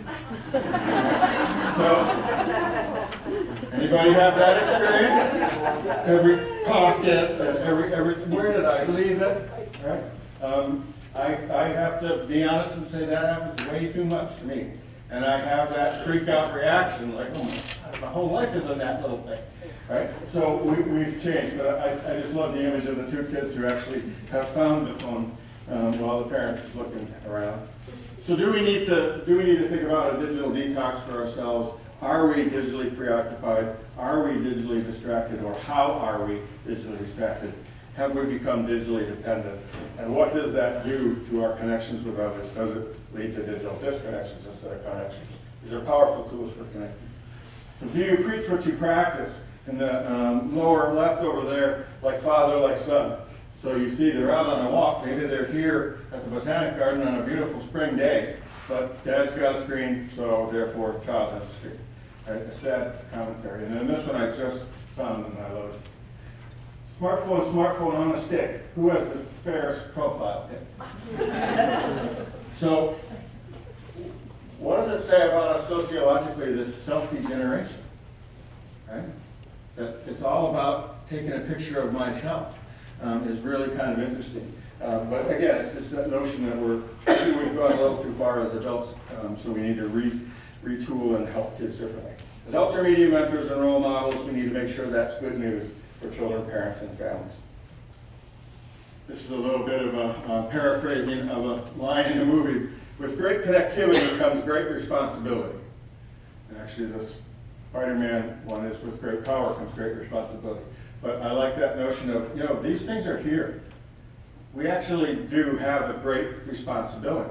[SPEAKER 3] So, anybody have that experience? Every pocket and every where did I leave it? Right? I have to be honest and say that happens way too much to me. And I have that freak out reaction, like, oh my God, my whole life is in that little thing. Right? So we've changed, but I just love the image of the two kids who actually have found the phone while the parent is looking around. So do we need to think about a digital detox for ourselves? Are we digitally preoccupied? Are we digitally distracted? Or how are we digitally distracted? Have we become digitally dependent? And what does that do to our connections with others? Does it lead to digital disconnections instead of connections? These are powerful tools for connecting. So do you preach what you practice? In the lower left over there, like father, like son. So you see they're out on a walk. Maybe they're here at the Botanic Garden on a beautiful spring day, but dad's got a screen, so therefore child has a screen. Right? A sad commentary. And then this one I just found and I love it. Smartphone on a stick. Who has the fairest profile? So what does it say about us sociologically, this selfie generation? Right? That it's all about taking a picture of myself. Is really kind of interesting. But again, it's just that notion that we've gone a little too far as adults, so we need to retool and help kids differently. Adults are media mentors and role models. We need to make sure that's good news for children, parents, and families. This is a little bit of a paraphrasing of a line in the movie With great connectivity comes great responsibility. And actually, this Spider-Man one is with great power comes great responsibility. But I like that notion of, you know, these things are here. We actually do have a great responsibility.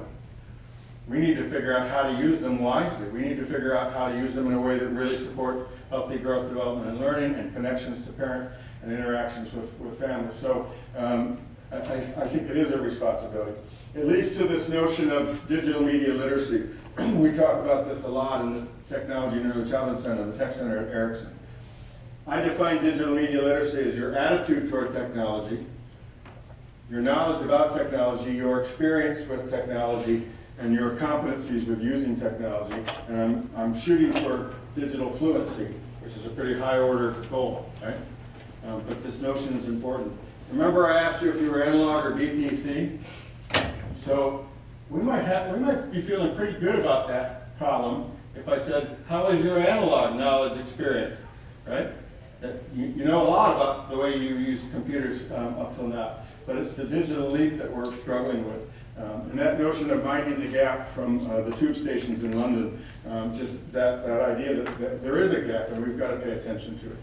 [SPEAKER 3] We need to figure out how to use them wisely. We need to figure out how to use them in a way that really supports healthy growth, development, and learning, and connections to parents, and interactions with families. So I think it is a responsibility. It leads to this notion of digital media literacy. We talk about this a lot in the Technology and Early Childhood Center, the Tech Center at Erikson. I define digital media literacy as your attitude toward technology, your knowledge about technology, your experience with technology, and your competencies with using technology. And I'm shooting for digital fluency, which is a pretty high order goal, right? But this notion is important. Remember I asked you if you were analog or BPC? So we might be feeling pretty good about that column if I said, how is your analog knowledge experience, right? You know a lot about the way you use computers up till now, but it's the digital leap that we're struggling with. And that notion of minding the gap from the tube stations in London, just that idea that there is a gap and we've got to pay attention to it.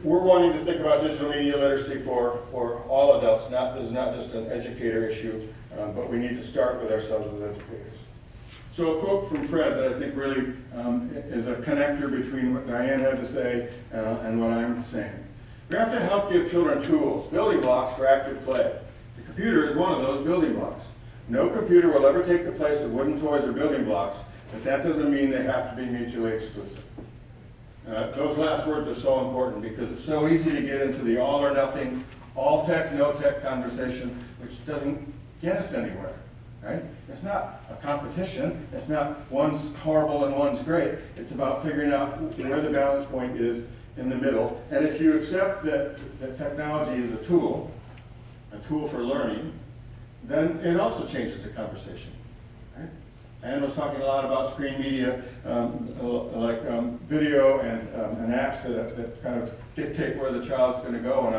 [SPEAKER 3] We're wanting to think about digital media literacy for all adults. This is not just an educator issue, but we need to start with ourselves as educators. So a quote from Fred that I think really is a connector between what Diane had to say and what I'm saying. We have to help give children tools, building blocks for active play. The computer is one of those building blocks. No computer will ever take the place of wooden toys or building blocks, but that doesn't mean they have to be mutually exclusive. Those last words are so important because it's so easy to get into the all or nothing, all tech, no tech conversation, which doesn't get us anywhere, right? It's not a competition. It's not one's horrible and one's great. It's about figuring out where the balance point is in the middle. And if you accept that technology is a tool for learning, then it also changes the conversation. Right? Anne was talking a lot about screen media, like video and apps that kind of dictate where the child's going to go, and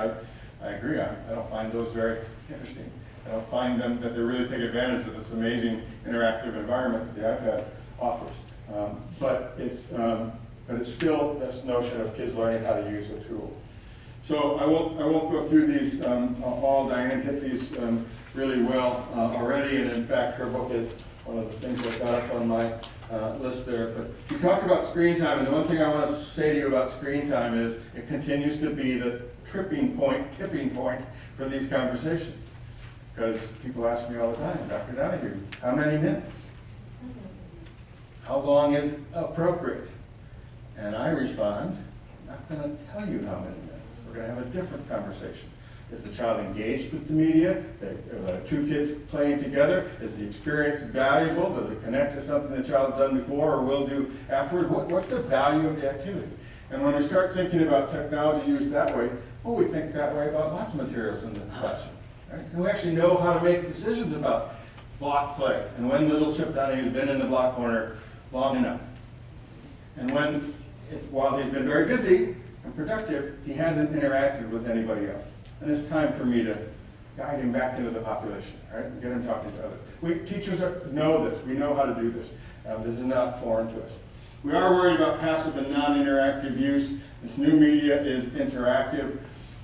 [SPEAKER 3] I agree. I don't find those very interesting. I don't find them that they really take advantage of this amazing interactive environment that the iPad offers. But it's still this notion of kids learning how to use a tool. So I won't go through these all. Diane hit these really well already, and in fact, her book is one of the things that got up on my list there. But we talked about screen time, and the one thing I want to say to you about screen time is it continues to be the tipping point for these conversations. Because people ask me all the time, Dr. Donohue, how many minutes? How long is appropriate? And I respond, I'm not going to tell you how many minutes. We're going to have a different conversation. Is the child engaged with the media? Are two kids playing together? Is the experience valuable? Does it connect to something the child's done before or will do afterwards? What's the value of the activity? And when we start thinking about technology use that way, well, we think that way about lots of materials in the classroom. Right? And we actually know how to make decisions about block play and when little Chip Donohue has been in the block corner long enough. And while he's been very busy and productive, he hasn't interacted with anybody else. And it's time for me to guide him back into the population, right? And get him talking to others. Teachers know this. We know how to do this. This is not foreign to us. We are worried about passive and non-interactive use. This new media is interactive.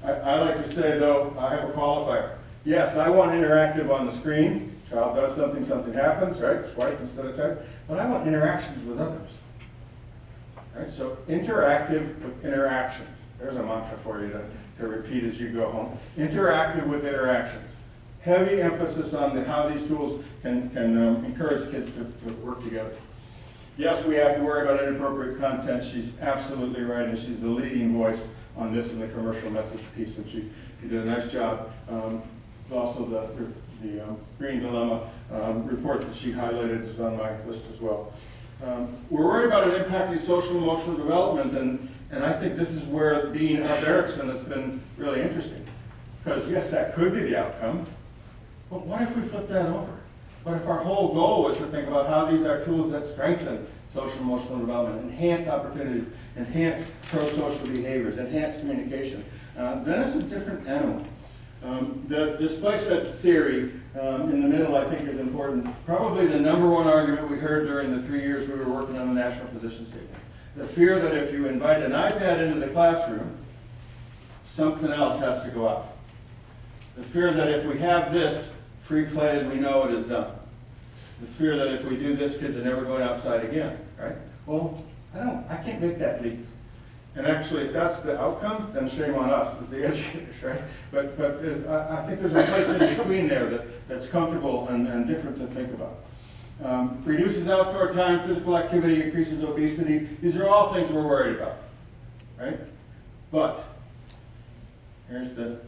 [SPEAKER 3] I like to say, though, I have a qualifier. Yes, I want interactive on the screen. Child does something, something happens, right? Swipe instead of type. But I want interactions with others. Right? So interactive with interactions. There's a mantra for you to repeat as you go home. Interactive with interactions. Heavy emphasis on how these tools can encourage kids to work together. Yes, we have to worry about inappropriate content. She's absolutely right, and she's the leading voice on this in the commercial message piece, and she did a nice job. Also, the Green Dilemma report that she highlighted is on my list as well. We're worried about it impacting social and emotional development, and I think this is where being of Erikson has been really interesting. Because yes, that could be the outcome, but what if we flip that over? What if our whole goal was to think about how these are tools that strengthen social and emotional development, enhance opportunities, enhance pro-social behaviors, enhance communication? Then it's a different animal. The displacement theory in the middle, I think, is important. Probably the number one argument we heard during the 3 years we were working on the national position statement. The fear that if you invite an iPad into the classroom, something else has to go out. The fear that if we have this, free play as we know it is done. The fear that if we do this, kids are never going outside again, right? Well, I can't make that leap. And actually, if that's the outcome, then shame on us as the educators, right? But I think there's a place in between there that's comfortable and different to think about. Reduces outdoor time, physical activity, increases obesity. These are all things we're worried about, right? But here's the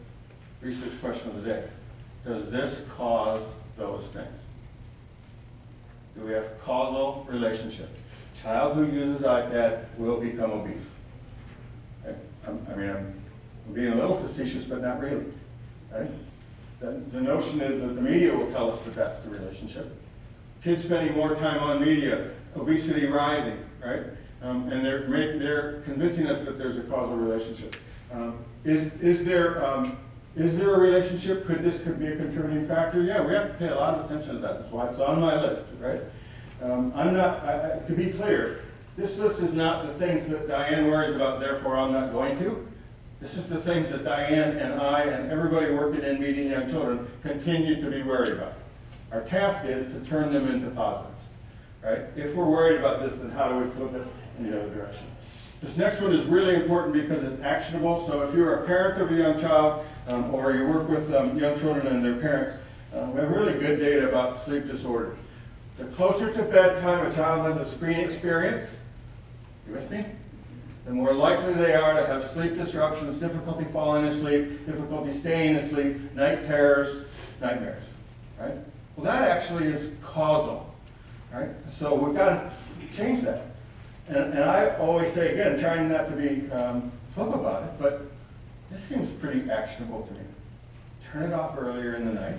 [SPEAKER 3] research question of the day. Does this cause those things? Do we have causal relationship? Child who uses iPad will become obese. I'm being a little facetious, but not really, right? The notion is that the media will tell us that that's the relationship. Kids spending more time on media, obesity rising, right? And they're convincing us that there's a causal relationship. Is there a relationship? Could be a contributing factor? Yeah, we have to pay a lot of attention to that. That's why it's on my list, right? To be clear, this list is not the things that Diane worries about, therefore I'm not going to. This is the things that Diane and I and everybody working in meeting young children continue to be worried about. Our task is to turn them into positives, right? If we're worried about this, then how do we flip it in the other direction? This next one is really important because it's actionable. So if you're a parent of a young child or you work with young children and their parents, we have really good data about sleep disorders. The closer to bedtime a child has a screen experience, you with me? The more likely they are to have sleep disruptions, difficulty falling asleep, difficulty staying asleep, night terrors, nightmares, right? Well, that actually is causal, right? So we've got to change that. And I always say, again, trying not to be flip about it, but this seems pretty actionable to me. Turn it off earlier in the night,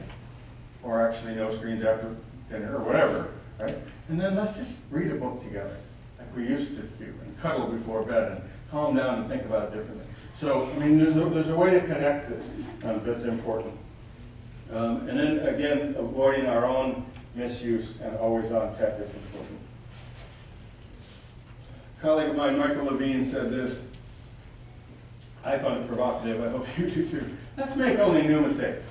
[SPEAKER 3] or actually no screens after dinner, or whatever, right? And then let's just read a book together, like we used to do, and cuddle before bed, and calm down and think about it differently. So, I mean, there's a way to connect this that's important. And then, again, avoiding our own misuse and always-on tech is important. A colleague of mine, Michael Levine, said this. I found it provocative. I hope you do too. Let's make only new mistakes.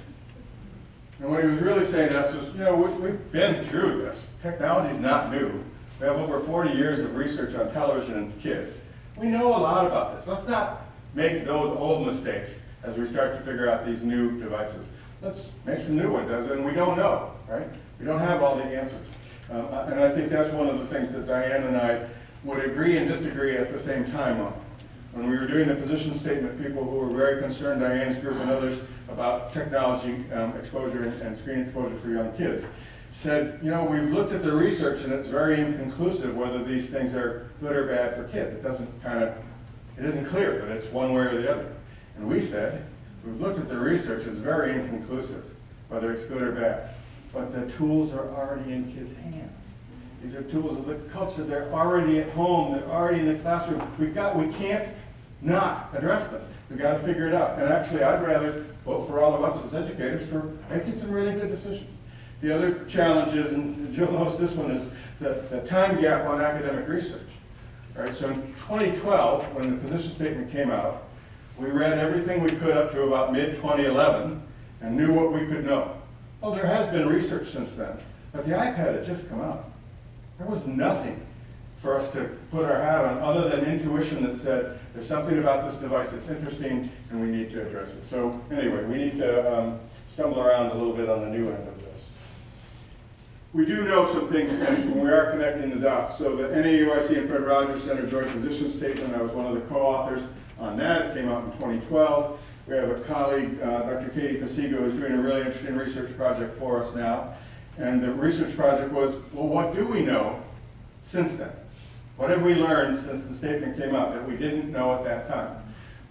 [SPEAKER 3] And what he was really saying to us was, we've been through this. Technology's not new. We have over 40 years of research on television and kids. We know a lot about this. Let's not make those old mistakes as we start to figure out these new devices. Let's make some new ones, as in we don't know, right? We don't have all the answers. And I think that's one of the things that Diane and I would agree and disagree at the same time on. When we were doing the position statement, people who were very concerned, Diane's group and others, about technology exposure and screen exposure for young kids, said, we've looked at the research and it's very inconclusive whether these things are good or bad for kids. It isn't clear that it's one way or the other. And we said, we've looked at the research, it's very inconclusive whether it's good or bad. But the tools are already in kids' hands. These are tools of the culture. They're already at home. They're already in the classroom. We can't not address them. We've got to figure it out. And actually, I'd rather vote for all of us as educators for making some really good decisions. The other challenge is, and Jill knows this one, is the time gap on academic research. Right? So in 2012, when the position statement came out, we read everything we could up to about mid-2011 and knew what we could know. Well, there has been research since then, but the iPad had just come out. There was nothing for us to put our hat on other than intuition that said, there's something about this device that's interesting and we need to address it. So anyway, we need to stumble around a little bit on the new end of this. We do know some things, and we are connecting the dots. So the NAUIC and Fred Rogers Center Joint Position Statement, I was one of the co-authors on that. It came out in 2012. We have a colleague, Dr. Katie Pasigo, who's doing a really interesting research project for us now. And the research project was, well, what do we know since then? What have we learned since the statement came out that we didn't know at that time?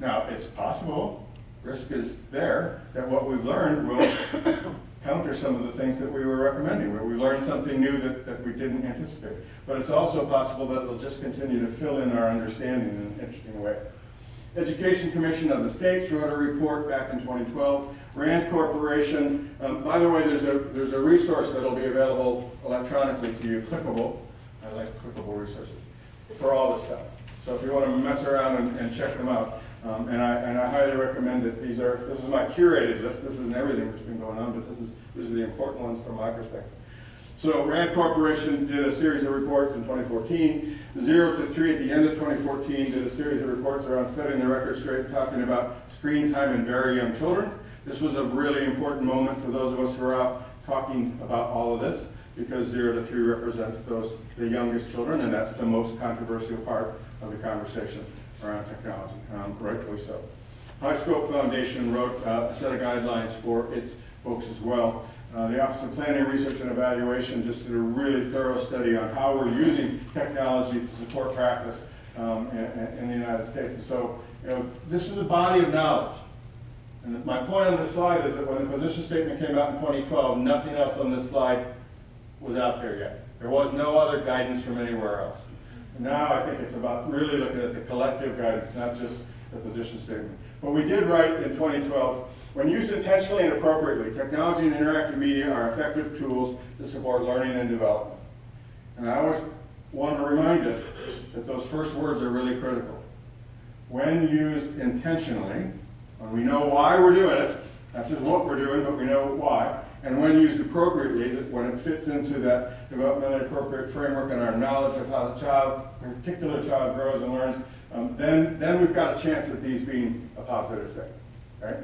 [SPEAKER 3] Now, it's possible, risk is there, that what we've learned will counter some of the things that we were recommending, where we learned something new that we didn't anticipate. But it's also possible that it'll just continue to fill in our understanding in an interesting way. Education Commission of the States wrote a report back in 2012. RAND Corporation, by the way, there's a resource that will be available electronically to you, clickable. I like clickable resources for all this stuff. So if you want to mess around and check them out, and I highly recommend it. This is my curated list. This isn't everything that's been going on, but these are the important ones from my perspective. So RAND Corporation did a series of reports in 2014. 0 to 3 at the end of 2014 did a series of reports around setting the record straight, talking about screen time in very young children. This was a really important moment for those of us who are out talking about all of this, because 0 to 3 represents the youngest children, and that's the most controversial part of the conversation around technology, rightfully so. High Scope Foundation wrote a set of guidelines for its folks as well. The Office of Planning, Research, and Evaluation just did a really thorough study on how we're using technology to support practice in the United States. And so, this is a body of knowledge. And my point on this slide is that when the position statement came out in 2012, nothing else on this slide was out there yet. There was no other guidance from anywhere else. And now I think it's about really looking at the collective guidance, not just the position statement. But we did write in 2012, when used intentionally and appropriately, technology and interactive media are effective tools to support learning and development. And I always want to remind us that those first words are really critical. When used intentionally, when we know why we're doing it, not just what we're doing, but we know why, and when used appropriately, that when it fits into that developmentally appropriate framework and our knowledge of how the particular child grows and learns, then we've got a chance at these being a positive thing, right?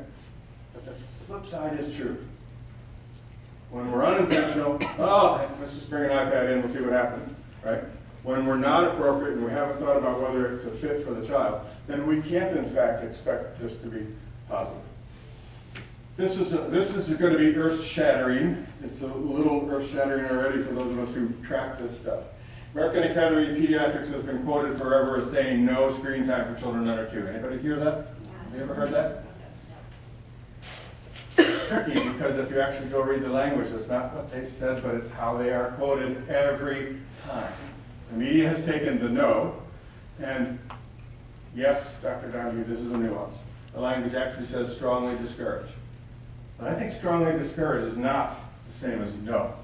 [SPEAKER 3] But the flip side is true. When we're unintentional, let's just bring an iPad in, we'll see what happens, right? When we're not appropriate and we haven't thought about whether it's a fit for the child, then we can't in fact expect this to be positive. This is going to be earth-shattering. It's a little earth-shattering already for those of us who track this stuff. American Academy of Pediatrics has been quoted forever as saying no screen time for children under 2. Anybody hear that? Have you ever heard that? It's tricky because if you actually go read the language, it's not what they said, but it's how they are quoted every time. The media has taken the no, and yes, Dr. Donohue, this is a nuance. The language actually says strongly discourage. But I think strongly discourage is not the same as no.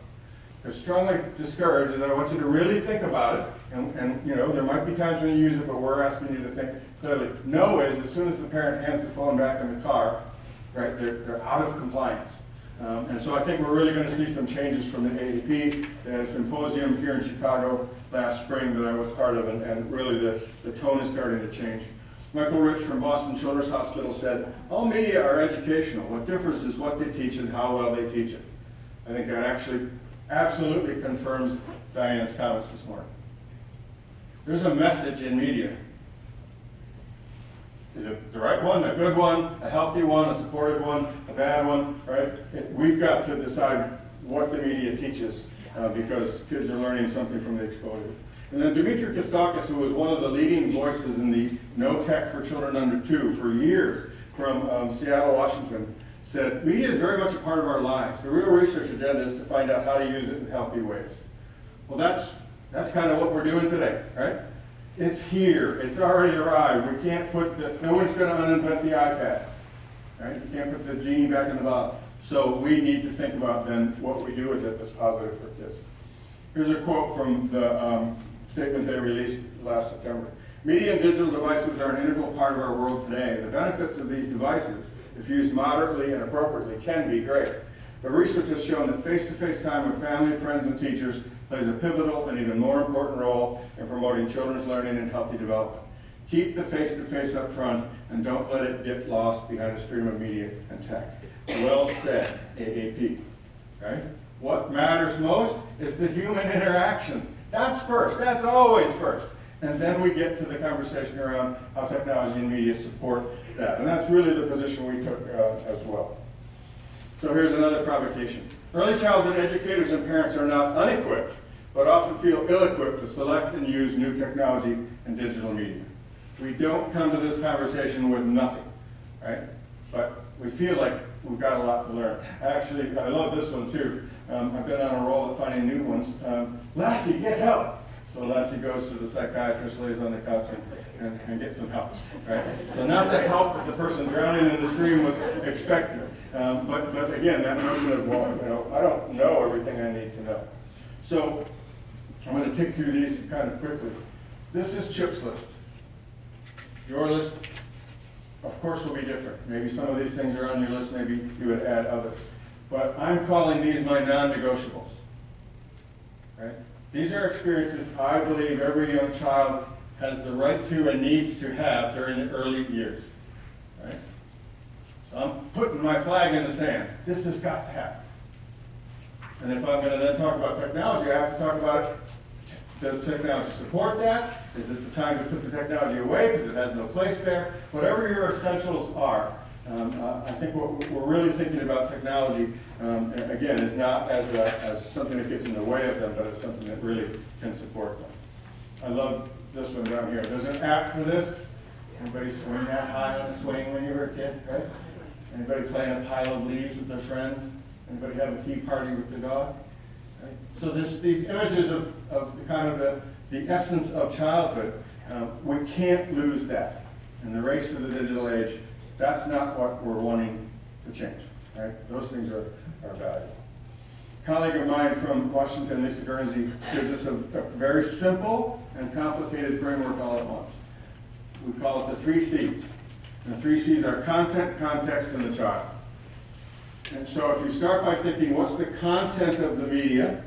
[SPEAKER 3] Because strongly discourage is I want you to really think about it, and there might be times when you use it, but we're asking you to think clearly. No is as soon as the parent hands the phone back in the car, right, they're out of compliance. And so I think we're really going to see some changes from the AAP. They had a symposium here in Chicago last spring that I was part of, and really the tone is starting to change. Michael Rich from Boston Children's Hospital said, all media are educational. What differs is what they teach and how well they teach it. I think that actually absolutely confirms Diane's comments this morning. There's a message in media. Is it the right one, a good one, a healthy one, a supportive one, a bad one, right? We've got to decide what the media teaches because kids are learning something from the exposure. And then Dimitri Kostakis, who was one of the leading voices in the No Tech for Children Under 2 for years from Seattle, Washington, said, media is very much a part of our lives. The real research agenda is to find out how to use it in healthy ways. Well, that's kind of what we're doing today, right? It's here. It's already arrived. We can't no one's going to uninvent the iPad, right? You can't put the genie back in the bottle. So we need to think about then what we do with it that's positive for kids. Here's a quote from the statement they released last September. Media and digital devices are an integral part of our world today. The benefits of these devices, if used moderately and appropriately, can be great. But research has shown that face-to-face time with family, friends, and teachers plays a pivotal and even more important role in promoting children's learning and healthy development. Keep the face-to-face up front and don't let it get lost behind a stream of media and tech. Well said, AAP, right? What matters most is the human interaction. That's first, that's always first. And then we get to the conversation around how technology and media support that. And that's really the position we took as well. So here's another provocation. Early childhood educators and parents are not unequipped, but often feel ill-equipped to select and use new technology and digital media. We don't come to this conversation with nothing, right? But we feel like we've got a lot to learn. Actually, I love this one too. I've been on a roll of finding new ones. Lassie, get help. So Leslie goes to the psychiatrist, lays on the couch, and gets some help, right? So not the help that the person drowning in the stream was expecting. But again, that notion of, well, you know, I don't know everything I need to know. So I'm going to tick through these kind of quickly. This is Chip's list. Your list, of course, will be different. Maybe some of these things are on your list, maybe you would add others. But I'm calling these my non-negotiables, right? These are experiences I believe every young child has the right to and needs to have during the early years, right? So I'm putting my flag in the sand. This has got to happen. And if I'm going to then talk about technology, I have to talk about it. Does technology support that? Is it the time to put the technology away because it has no place there? Whatever your essentials are, I think what we're really thinking about technology, again, is not as something that gets in the way of them, but as something that really can support them. I love this one down here. There's an app for this. Anybody swing that high on a swing when you were a kid, right? Anybody playing a pile of leaves with their friends? Anybody have a tea party with their dog? Right? So there's these images of the kind of the essence of childhood. We can't lose that. In the race to the digital age, that's not what we're wanting to change. Right? Those things are valuable. A colleague of mine from Washington, Lisa Guernsey, gives us a very simple and complicated framework all at once. We call it the 3 C's. And the 3 C's are content, context, and the child. And so if you start by thinking, what's the content of the media,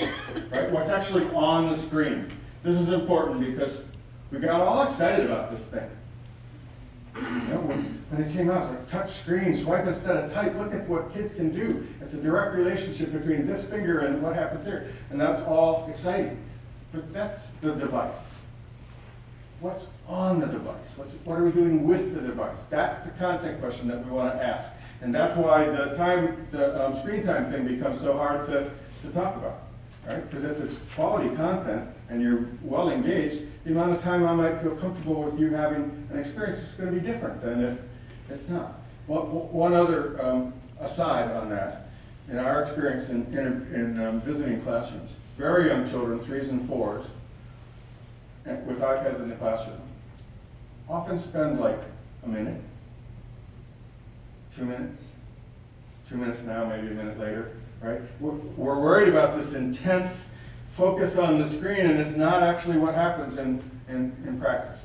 [SPEAKER 3] right? What's actually on the screen? This is important because we got all excited about this thing. You know, when it came out, it's like touch screen, swipe instead of type. Look at what kids can do. It's a direct relationship between this finger and what happens here. And that's all exciting. But that's the device. What's on the device? What are we doing with the device? That's the content question that we want to ask. And that's why the screen time thing becomes so hard to talk about, right? Because if it's quality content and you're well engaged, the amount of time I might feel comfortable with you having an experience is going to be different than if it's not. Well, one other aside on that, in our experience in visiting classrooms, very young children, 3s and 4s, with iPads in the classroom, often spend like a minute, 2 minutes, 2 minutes now, maybe a minute later, right? We're worried about this intense focus on the screen, and it's not actually what happens in practice.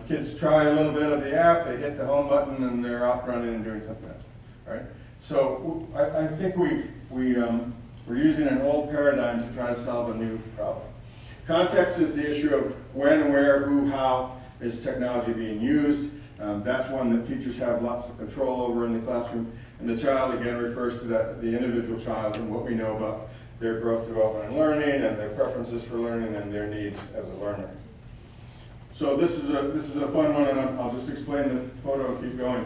[SPEAKER 3] Kids try a little bit of the app, they hit the home button, and they're off running and doing something else, right? So I think we're using an old paradigm to try to solve a new problem. Context is the issue of when, where, who, how is technology being used. That's one that teachers have lots of control over in the classroom. And the child, again, refers to the individual child and what we know about their growth, development, and learning, and their preferences for learning, and their needs as a learner. So this is a fun one, and I'll just explain the photo and keep going.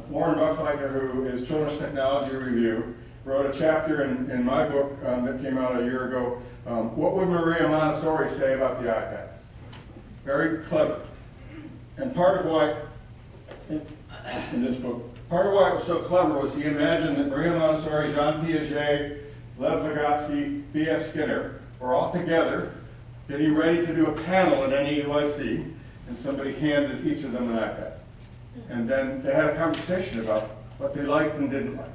[SPEAKER 3] Warren Buckliker, who is Children's Technology Review, wrote a chapter in my book that came out a year ago. What would Maria Montessori say about the iPad? Very clever. And part of why, in this book, part of why it was so clever was he imagined that Maria Montessori, Jean Piaget, Lev Vygotsky, B.F. Skinner were all together, getting ready to do a panel at NEUIC, and somebody handed each of them an iPad. And then they had a conversation about what they liked and didn't like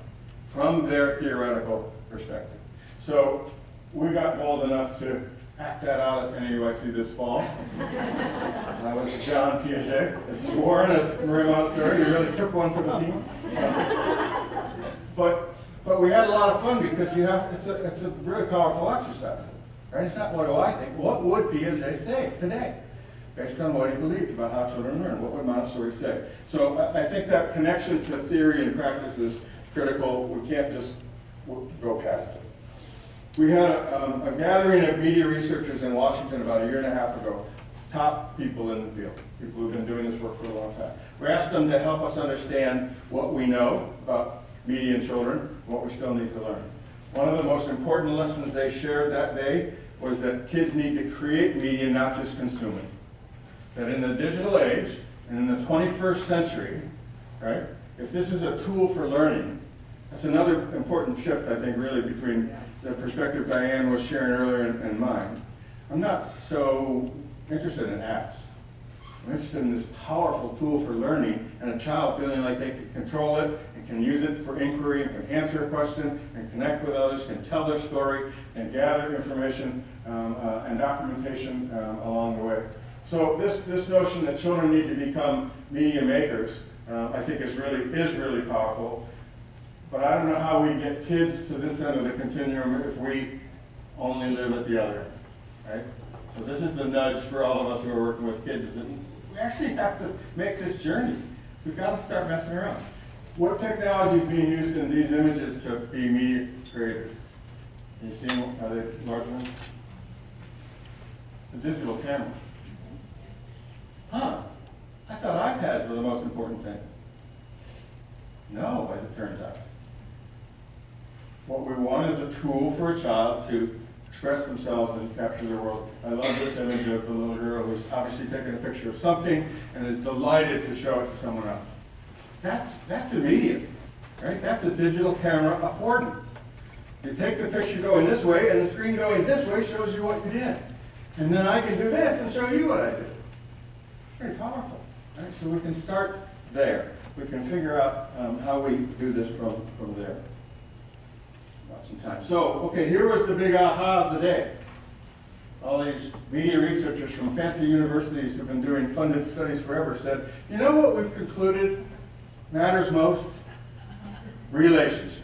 [SPEAKER 3] from their theoretical perspective. So we got bold enough to act that out at NEUIC this fall. I was John Piaget. This is Warren as Maria Montessori. You really took one for the team. But we had a lot of fun because it's a really powerful exercise. Right? It's not what do I think. What would Piaget say today? Based on what he believed about how children learn. What would Montessori say? So I think that connection to theory and practice is critical. We can't just go past it. We had a gathering of media researchers in Washington about a year and a half ago, top people in the field, people who've been doing this work for a long time. We asked them to help us understand what we know about media and children, what we still need to learn. One of the most important lessons they shared that day was that kids need to create media, not just consume it. That in the digital age, and in the 21st century, right, if this is a tool for learning, that's another important shift, I think, really between the perspective Diane was sharing earlier and mine. I'm not so interested in apps. I'm interested in this powerful tool for learning and a child feeling like they can control it and can use it for inquiry and can answer a question and connect with others, can tell their story and gather information and documentation along the way. So this notion that children need to become media makers, I think is really powerful. But I don't know how we get kids to this end of the continuum if we only live at the other end, right? So this is the nudge for all of us who are working with kids, is that we actually have to make this journey. We've got to start messing around. What technology is being used in these images to be media creators? Can you see them? Are they large ones? It's a digital camera. Huh. I thought iPads were the most important thing. No, as it turns out. What we want is a tool for a child to express themselves and capture their world. I love this image of the little girl who's obviously taking a picture of something and is delighted to show it to someone else. That's immediate, right? That's a digital camera affordance. You take the picture going this way and the screen going this way shows you what you did. And then I can do this and show you what I did. Very powerful, right? So we can start there. We can figure out how we do this from there. Some time. So, okay, here was the big aha of the day. All these media researchers from fancy universities who've been doing funded studies forever said, you know what we've concluded matters most? Relationships.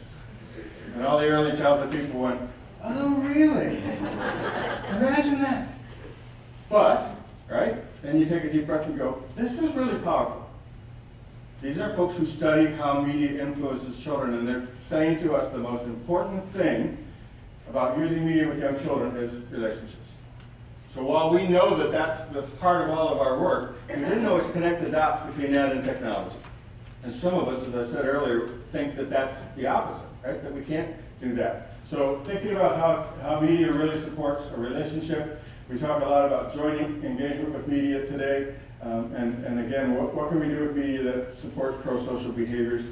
[SPEAKER 3] And all the early childhood people went, oh, really? Imagine that. But, right, then you take a deep breath and go, this is really powerful. These are folks who study how media influences children, and they're saying to us the most important thing about using media with young children is relationships. So while we know that that's the heart of all of our work, we didn't always connect the dots between that and technology. And some of us, as I said earlier, think that that's the opposite, right? That we can't do that. So thinking about how media really supports a relationship, we talk a lot about joining engagement with media today. And again, what can we do with media that supports pro-social behaviors?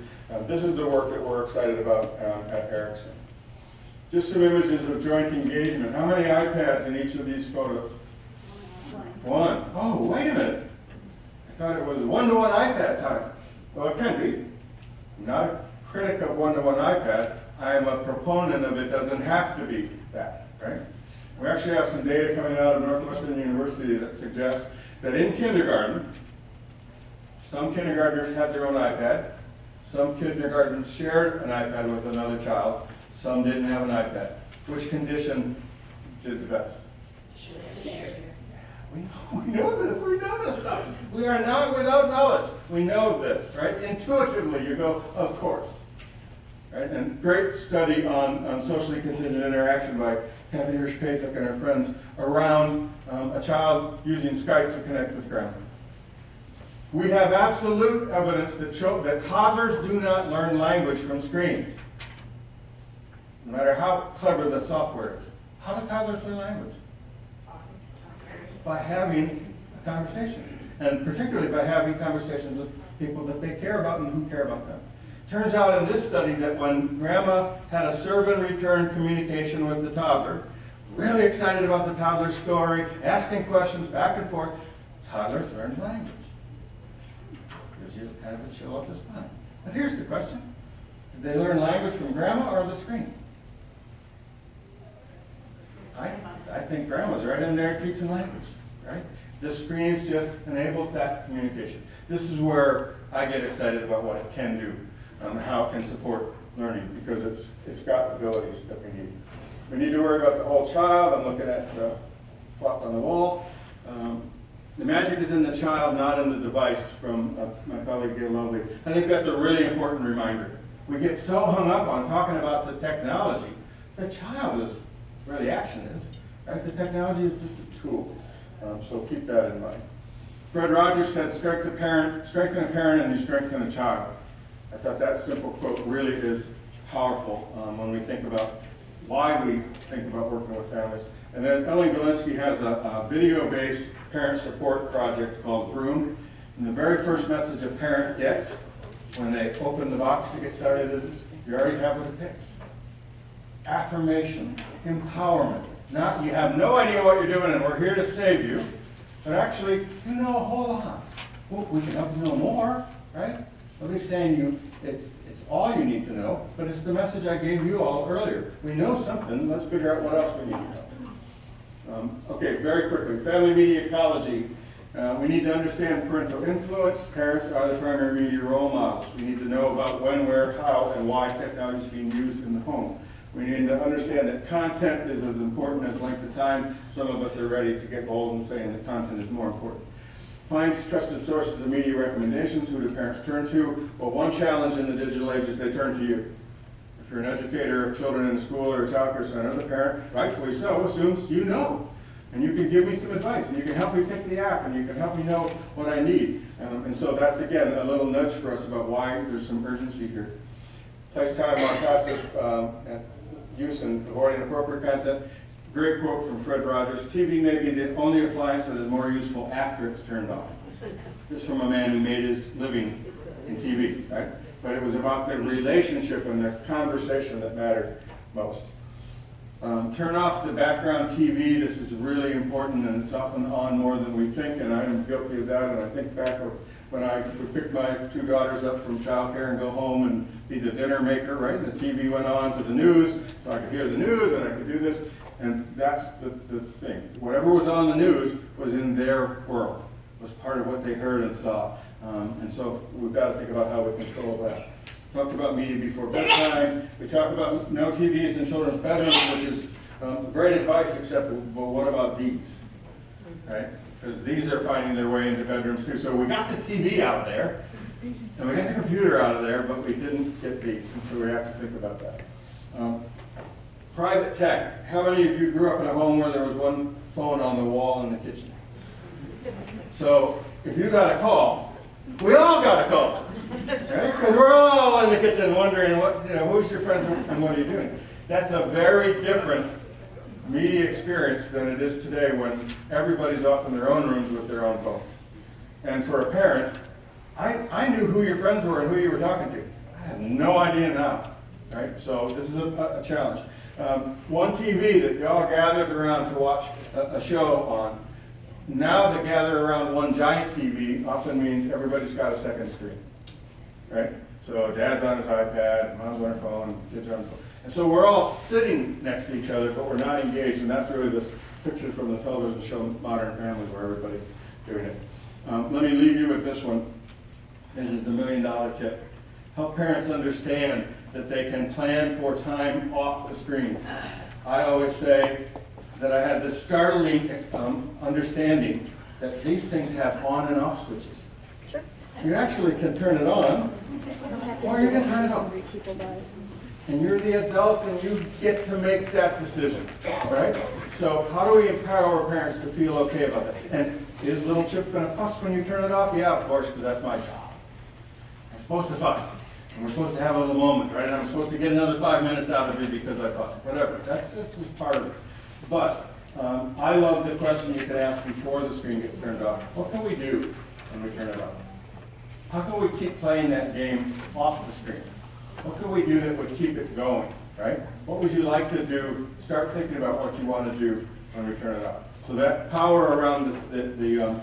[SPEAKER 3] This is the work that we're excited about at Erikson. Just some images of joint engagement. How many iPads in each of these photos? One. Oh, wait a minute. I thought it was one-to-one iPad time. Well, it can be. I'm not a critic of one-to-one iPad. I am a proponent of it doesn't have to be that, right? We actually have some data coming out of Northwestern University that suggests that in kindergarten, some kindergartners had their own iPad, some kindergartens shared an iPad with another child, some didn't have an iPad. Which condition did the best?
[SPEAKER 1] Shared.
[SPEAKER 3] We know this stuff. We are not without knowledge. We know this, right? Intuitively, you go, of course. Right? And great study on socially contingent interaction by Kathy Hirsch-Pasek and her friends around a child using Skype to connect with grandma. We have absolute evidence that toddlers do not learn language from screens, no matter how clever the software is. How do toddlers learn language? By having conversations, and particularly by having conversations with people that they care about and who care about them. Turns out in this study that when grandma had a serve-and-return communication with the toddler, really excited about the toddler's story, asking questions back and forth, toddlers learned language. Gives you kind of a chill up the spine. But here's the question. Did they learn language from grandma or the screen? I think grandma's right in there teaching language, right? The screen just enables that communication. This is where I get excited about what it can do, how it can support learning, because it's got abilities that we need. We need to worry about the whole child. I'm looking at the plot on the wall. The magic is in the child, not in the device, from my colleague Gail Lovely. I think that's a really important reminder. We get so hung up on talking about the technology. The child is where the action is. Right? The technology is just a tool. So keep that in mind. Fred Rogers said, strengthen a parent and you strengthen a child. I thought that simple quote really is powerful when we think about why we think about working with families. And then Ellen Galinsky has a video-based parent support project called Vroom. And the very first message a parent gets when they open the box to get started is, you already have what it takes. Affirmation, empowerment, Not you have no idea what you're doing and we're here to save you, but actually, you know a whole lot. Well, we can help you know more, right? Nobody's saying it's all you need to know, but it's the message I gave you all earlier. We know something, let's figure out what else we need to know. Okay, very quickly, family media ecology. We need to understand parental influence. Parents are the primary media role models. We need to know about when, where, how, and why technology is being used in the home. We need to understand that content is as important as length of time. Some of us are ready to get bold and saying that content is more important. Find trusted sources of media recommendations. Who do parents turn to? Well, one challenge in the digital age is they turn to you. If you're an educator of children in a school or a child care center, the parent, rightfully so, assumes you know. And you can give me some advice, and you can help me pick the app, and you can help me know what I need. And so that's, again, a little nudge for us about why there's some urgency here. Place time on passive use and avoiding inappropriate content. Great quote from Fred Rogers. TV may be the only appliance that is more useful after it's turned on. This is from a man who made his living in TV, right? But it was about the relationship and the conversation that mattered most. Turn off the background TV. This is really important, and it's often on more than we think, and I am guilty of that. And I think back when I would pick my two daughters up from childcare and go home and be the dinner maker, right? And the TV went on to the news, so I could hear the news and I could do this. And that's the thing. Whatever was on the news was in their world, was part of what they heard and saw. And so we've got to think about how we control that. Talked about media before bedtime. We talked about no TVs in children's bedrooms, which is great advice, except, well, what about these? Right? Because these are finding their way into bedrooms too. So we got the TV out of there, and we got the computer out of there, but we didn't get these. And so we have to think about that. Private tech. How many of you grew up in a home where there was one phone on the wall in the kitchen? So if you got a call, we all got a call. Right? Because we're all in the kitchen wondering who's your friend and what are you doing? That's a very different media experience than it is today when everybody's off in their own rooms with their own phones. And for a parent, I knew who your friends were and who you were talking to. I have no idea now. Right? So this is a challenge. One TV that y'all gathered around to watch a show on, now to gather around one giant TV often means everybody's got a second screen. Right? So dad's on his iPad, mom's on her phone, kids are on the phone. And so we're all sitting next to each other, but we're not engaged, and that's really this picture from the television show Modern Family where everybody's doing it. Let me leave you with this one. This is the $1 million tip. Help parents understand that they can plan for time off the screen. I always say that I had this startling understanding that these things have on and off switches. Sure. You actually can turn it on, or you can turn it off. And you're the adult and you get to make that decision, right? So how do we empower parents to feel okay about that? And is little Chip going to fuss when you turn it off? Yeah, of course, because that's my job. I'm supposed to fuss. And we're supposed to have a little moment, right? And I'm supposed to get another 5 minutes out of you because I fussed. Whatever. That's just part of it. But I love the question you can ask before the screen gets turned off. What can we do when we turn it off? How can we keep playing that game off the screen? What can we do that would keep it going, right? What would you like to do? Start thinking about what you want to do when we turn it off. So that power around the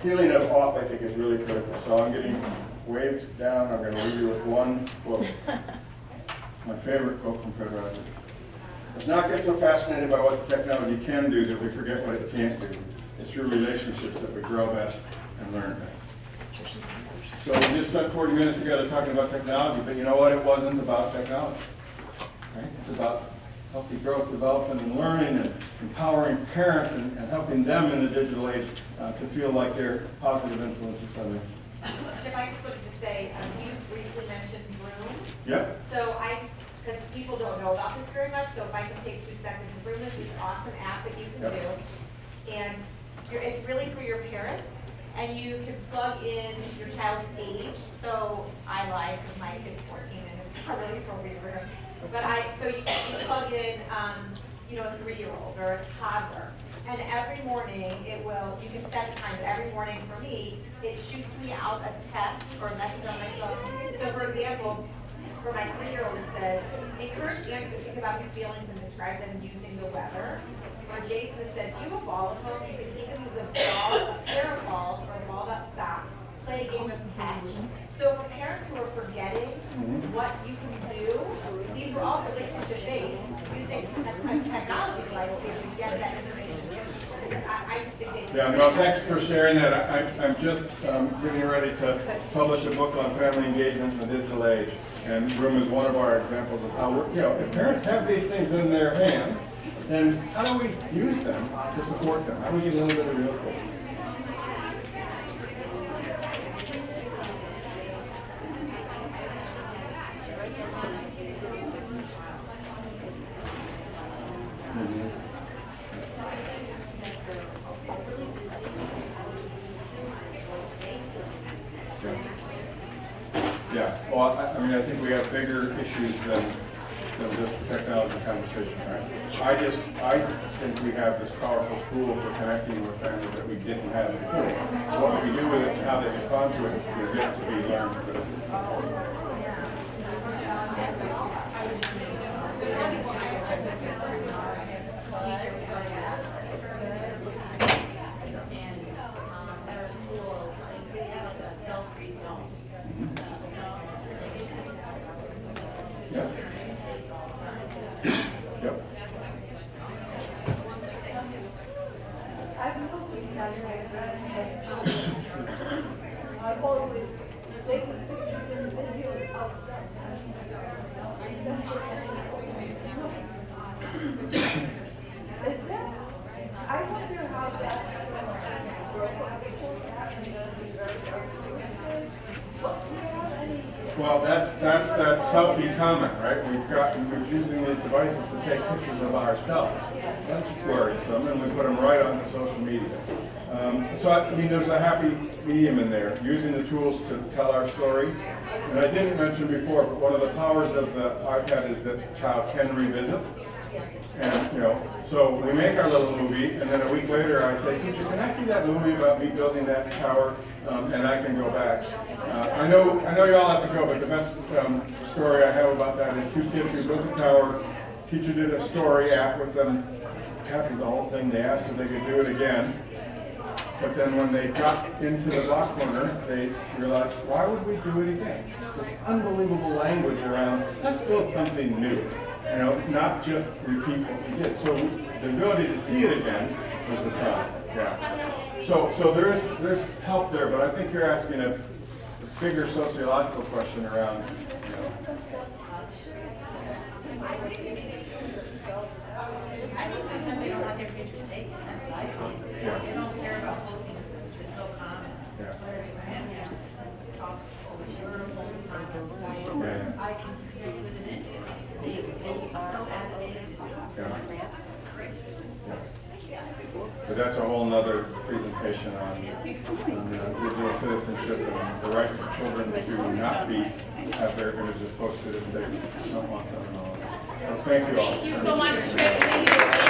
[SPEAKER 3] feeling of off, I think, is really critical. So I'm getting waved down. I'm going to leave you with one quote. My favorite quote from Fred Rogers. Let's not get so fascinated by what the technology can do that we forget what it can't do. It's through relationships that we grow best and learn best. So we just spent 40 minutes together talking about technology, but you know what? It wasn't about technology. Right? It's about healthy growth, development, and learning, and empowering parents and helping them in the digital age to feel like they're positive influences on them.
[SPEAKER 4] If I just wanted to say, you briefly mentioned Room.
[SPEAKER 3] Yep.
[SPEAKER 4] So because people don't know about this very much, so if I can take 2 seconds, Room is this awesome app that you can do. And it's really for your parents. And you can plug in your child's age. So I lied because my kid's 14 and it's not really appropriate for him. But so you can plug in, a 3-year-old or a toddler. And every morning you can set a time, but every morning for me, it shoots me out a text or a message on my phone. So for example, For my 3-year-old, it says, encourage Andrew to think about his feelings and describe them using the weather. For Jason, it said, do you have a ball at home? You can either use a ball, a pair of balls, or a balled up sock. Play a game of catch. So for parents who are forgetting what you can do, these are all relationship based, using a technology device to get that information. I just think they.
[SPEAKER 3] Yeah, no, thanks for sharing that. I'm just getting ready to publish a book on family engagement in the digital age, and Room is one of our examples of how we're, if parents have these things in their hands, then how do we use them to support them? How do we get a little bit of real estate? Yeah, well, I mean, I think we have bigger issues than just the technology conversation, right? I think we have this powerful tool for connecting with families that we didn't have before. What we do with it and how they respond to it is yet to be learned.
[SPEAKER 5] At our school, they have like a self-free zone.
[SPEAKER 3] Yeah. Yep.
[SPEAKER 6] I've noticed that I've always taken pictures and videos of them. Is that, I wonder how that
[SPEAKER 3] Well, that's that selfie comment, right? We're using these devices to take pictures of ourselves. That's worrisome, and we put them right onto social media. So I mean, there's a happy medium in there, using the tools to tell our story. And I didn't mention before, but one of the powers of the iPad is that the child can revisit. And, so we make our little movie, and then a week later I say, teacher, can I see that movie about me building that tower? And I can go back. I know you all have to go, but the best story I have about that is 2 kids who built a tower. Teacher did a story app with them, captured the whole thing. They asked if they could do it again. But then when they got into the block corner, they realized, why would we do it again? This unbelievable language around, let's build something new. Not just repeat what we did. So the ability to see it again was the problem. Yeah. So there's help there, but I think you're asking a bigger sociological question around.
[SPEAKER 5] I think sometimes they don't want their pictures taken, that's what I see.
[SPEAKER 3] Yeah.
[SPEAKER 5] They don't care about holding them, it's just so common.
[SPEAKER 3] Yeah.
[SPEAKER 5] Whereas your grandparents talks over here, holding comments,
[SPEAKER 3] Yeah.
[SPEAKER 5] I can create with an Indian. They are so activated.
[SPEAKER 3] But that's a whole nother presentation on digital citizenship and the rights of children to not have their images posted if they don't want them and all that. Well, thank you all.
[SPEAKER 1] Thank you so much, Trish.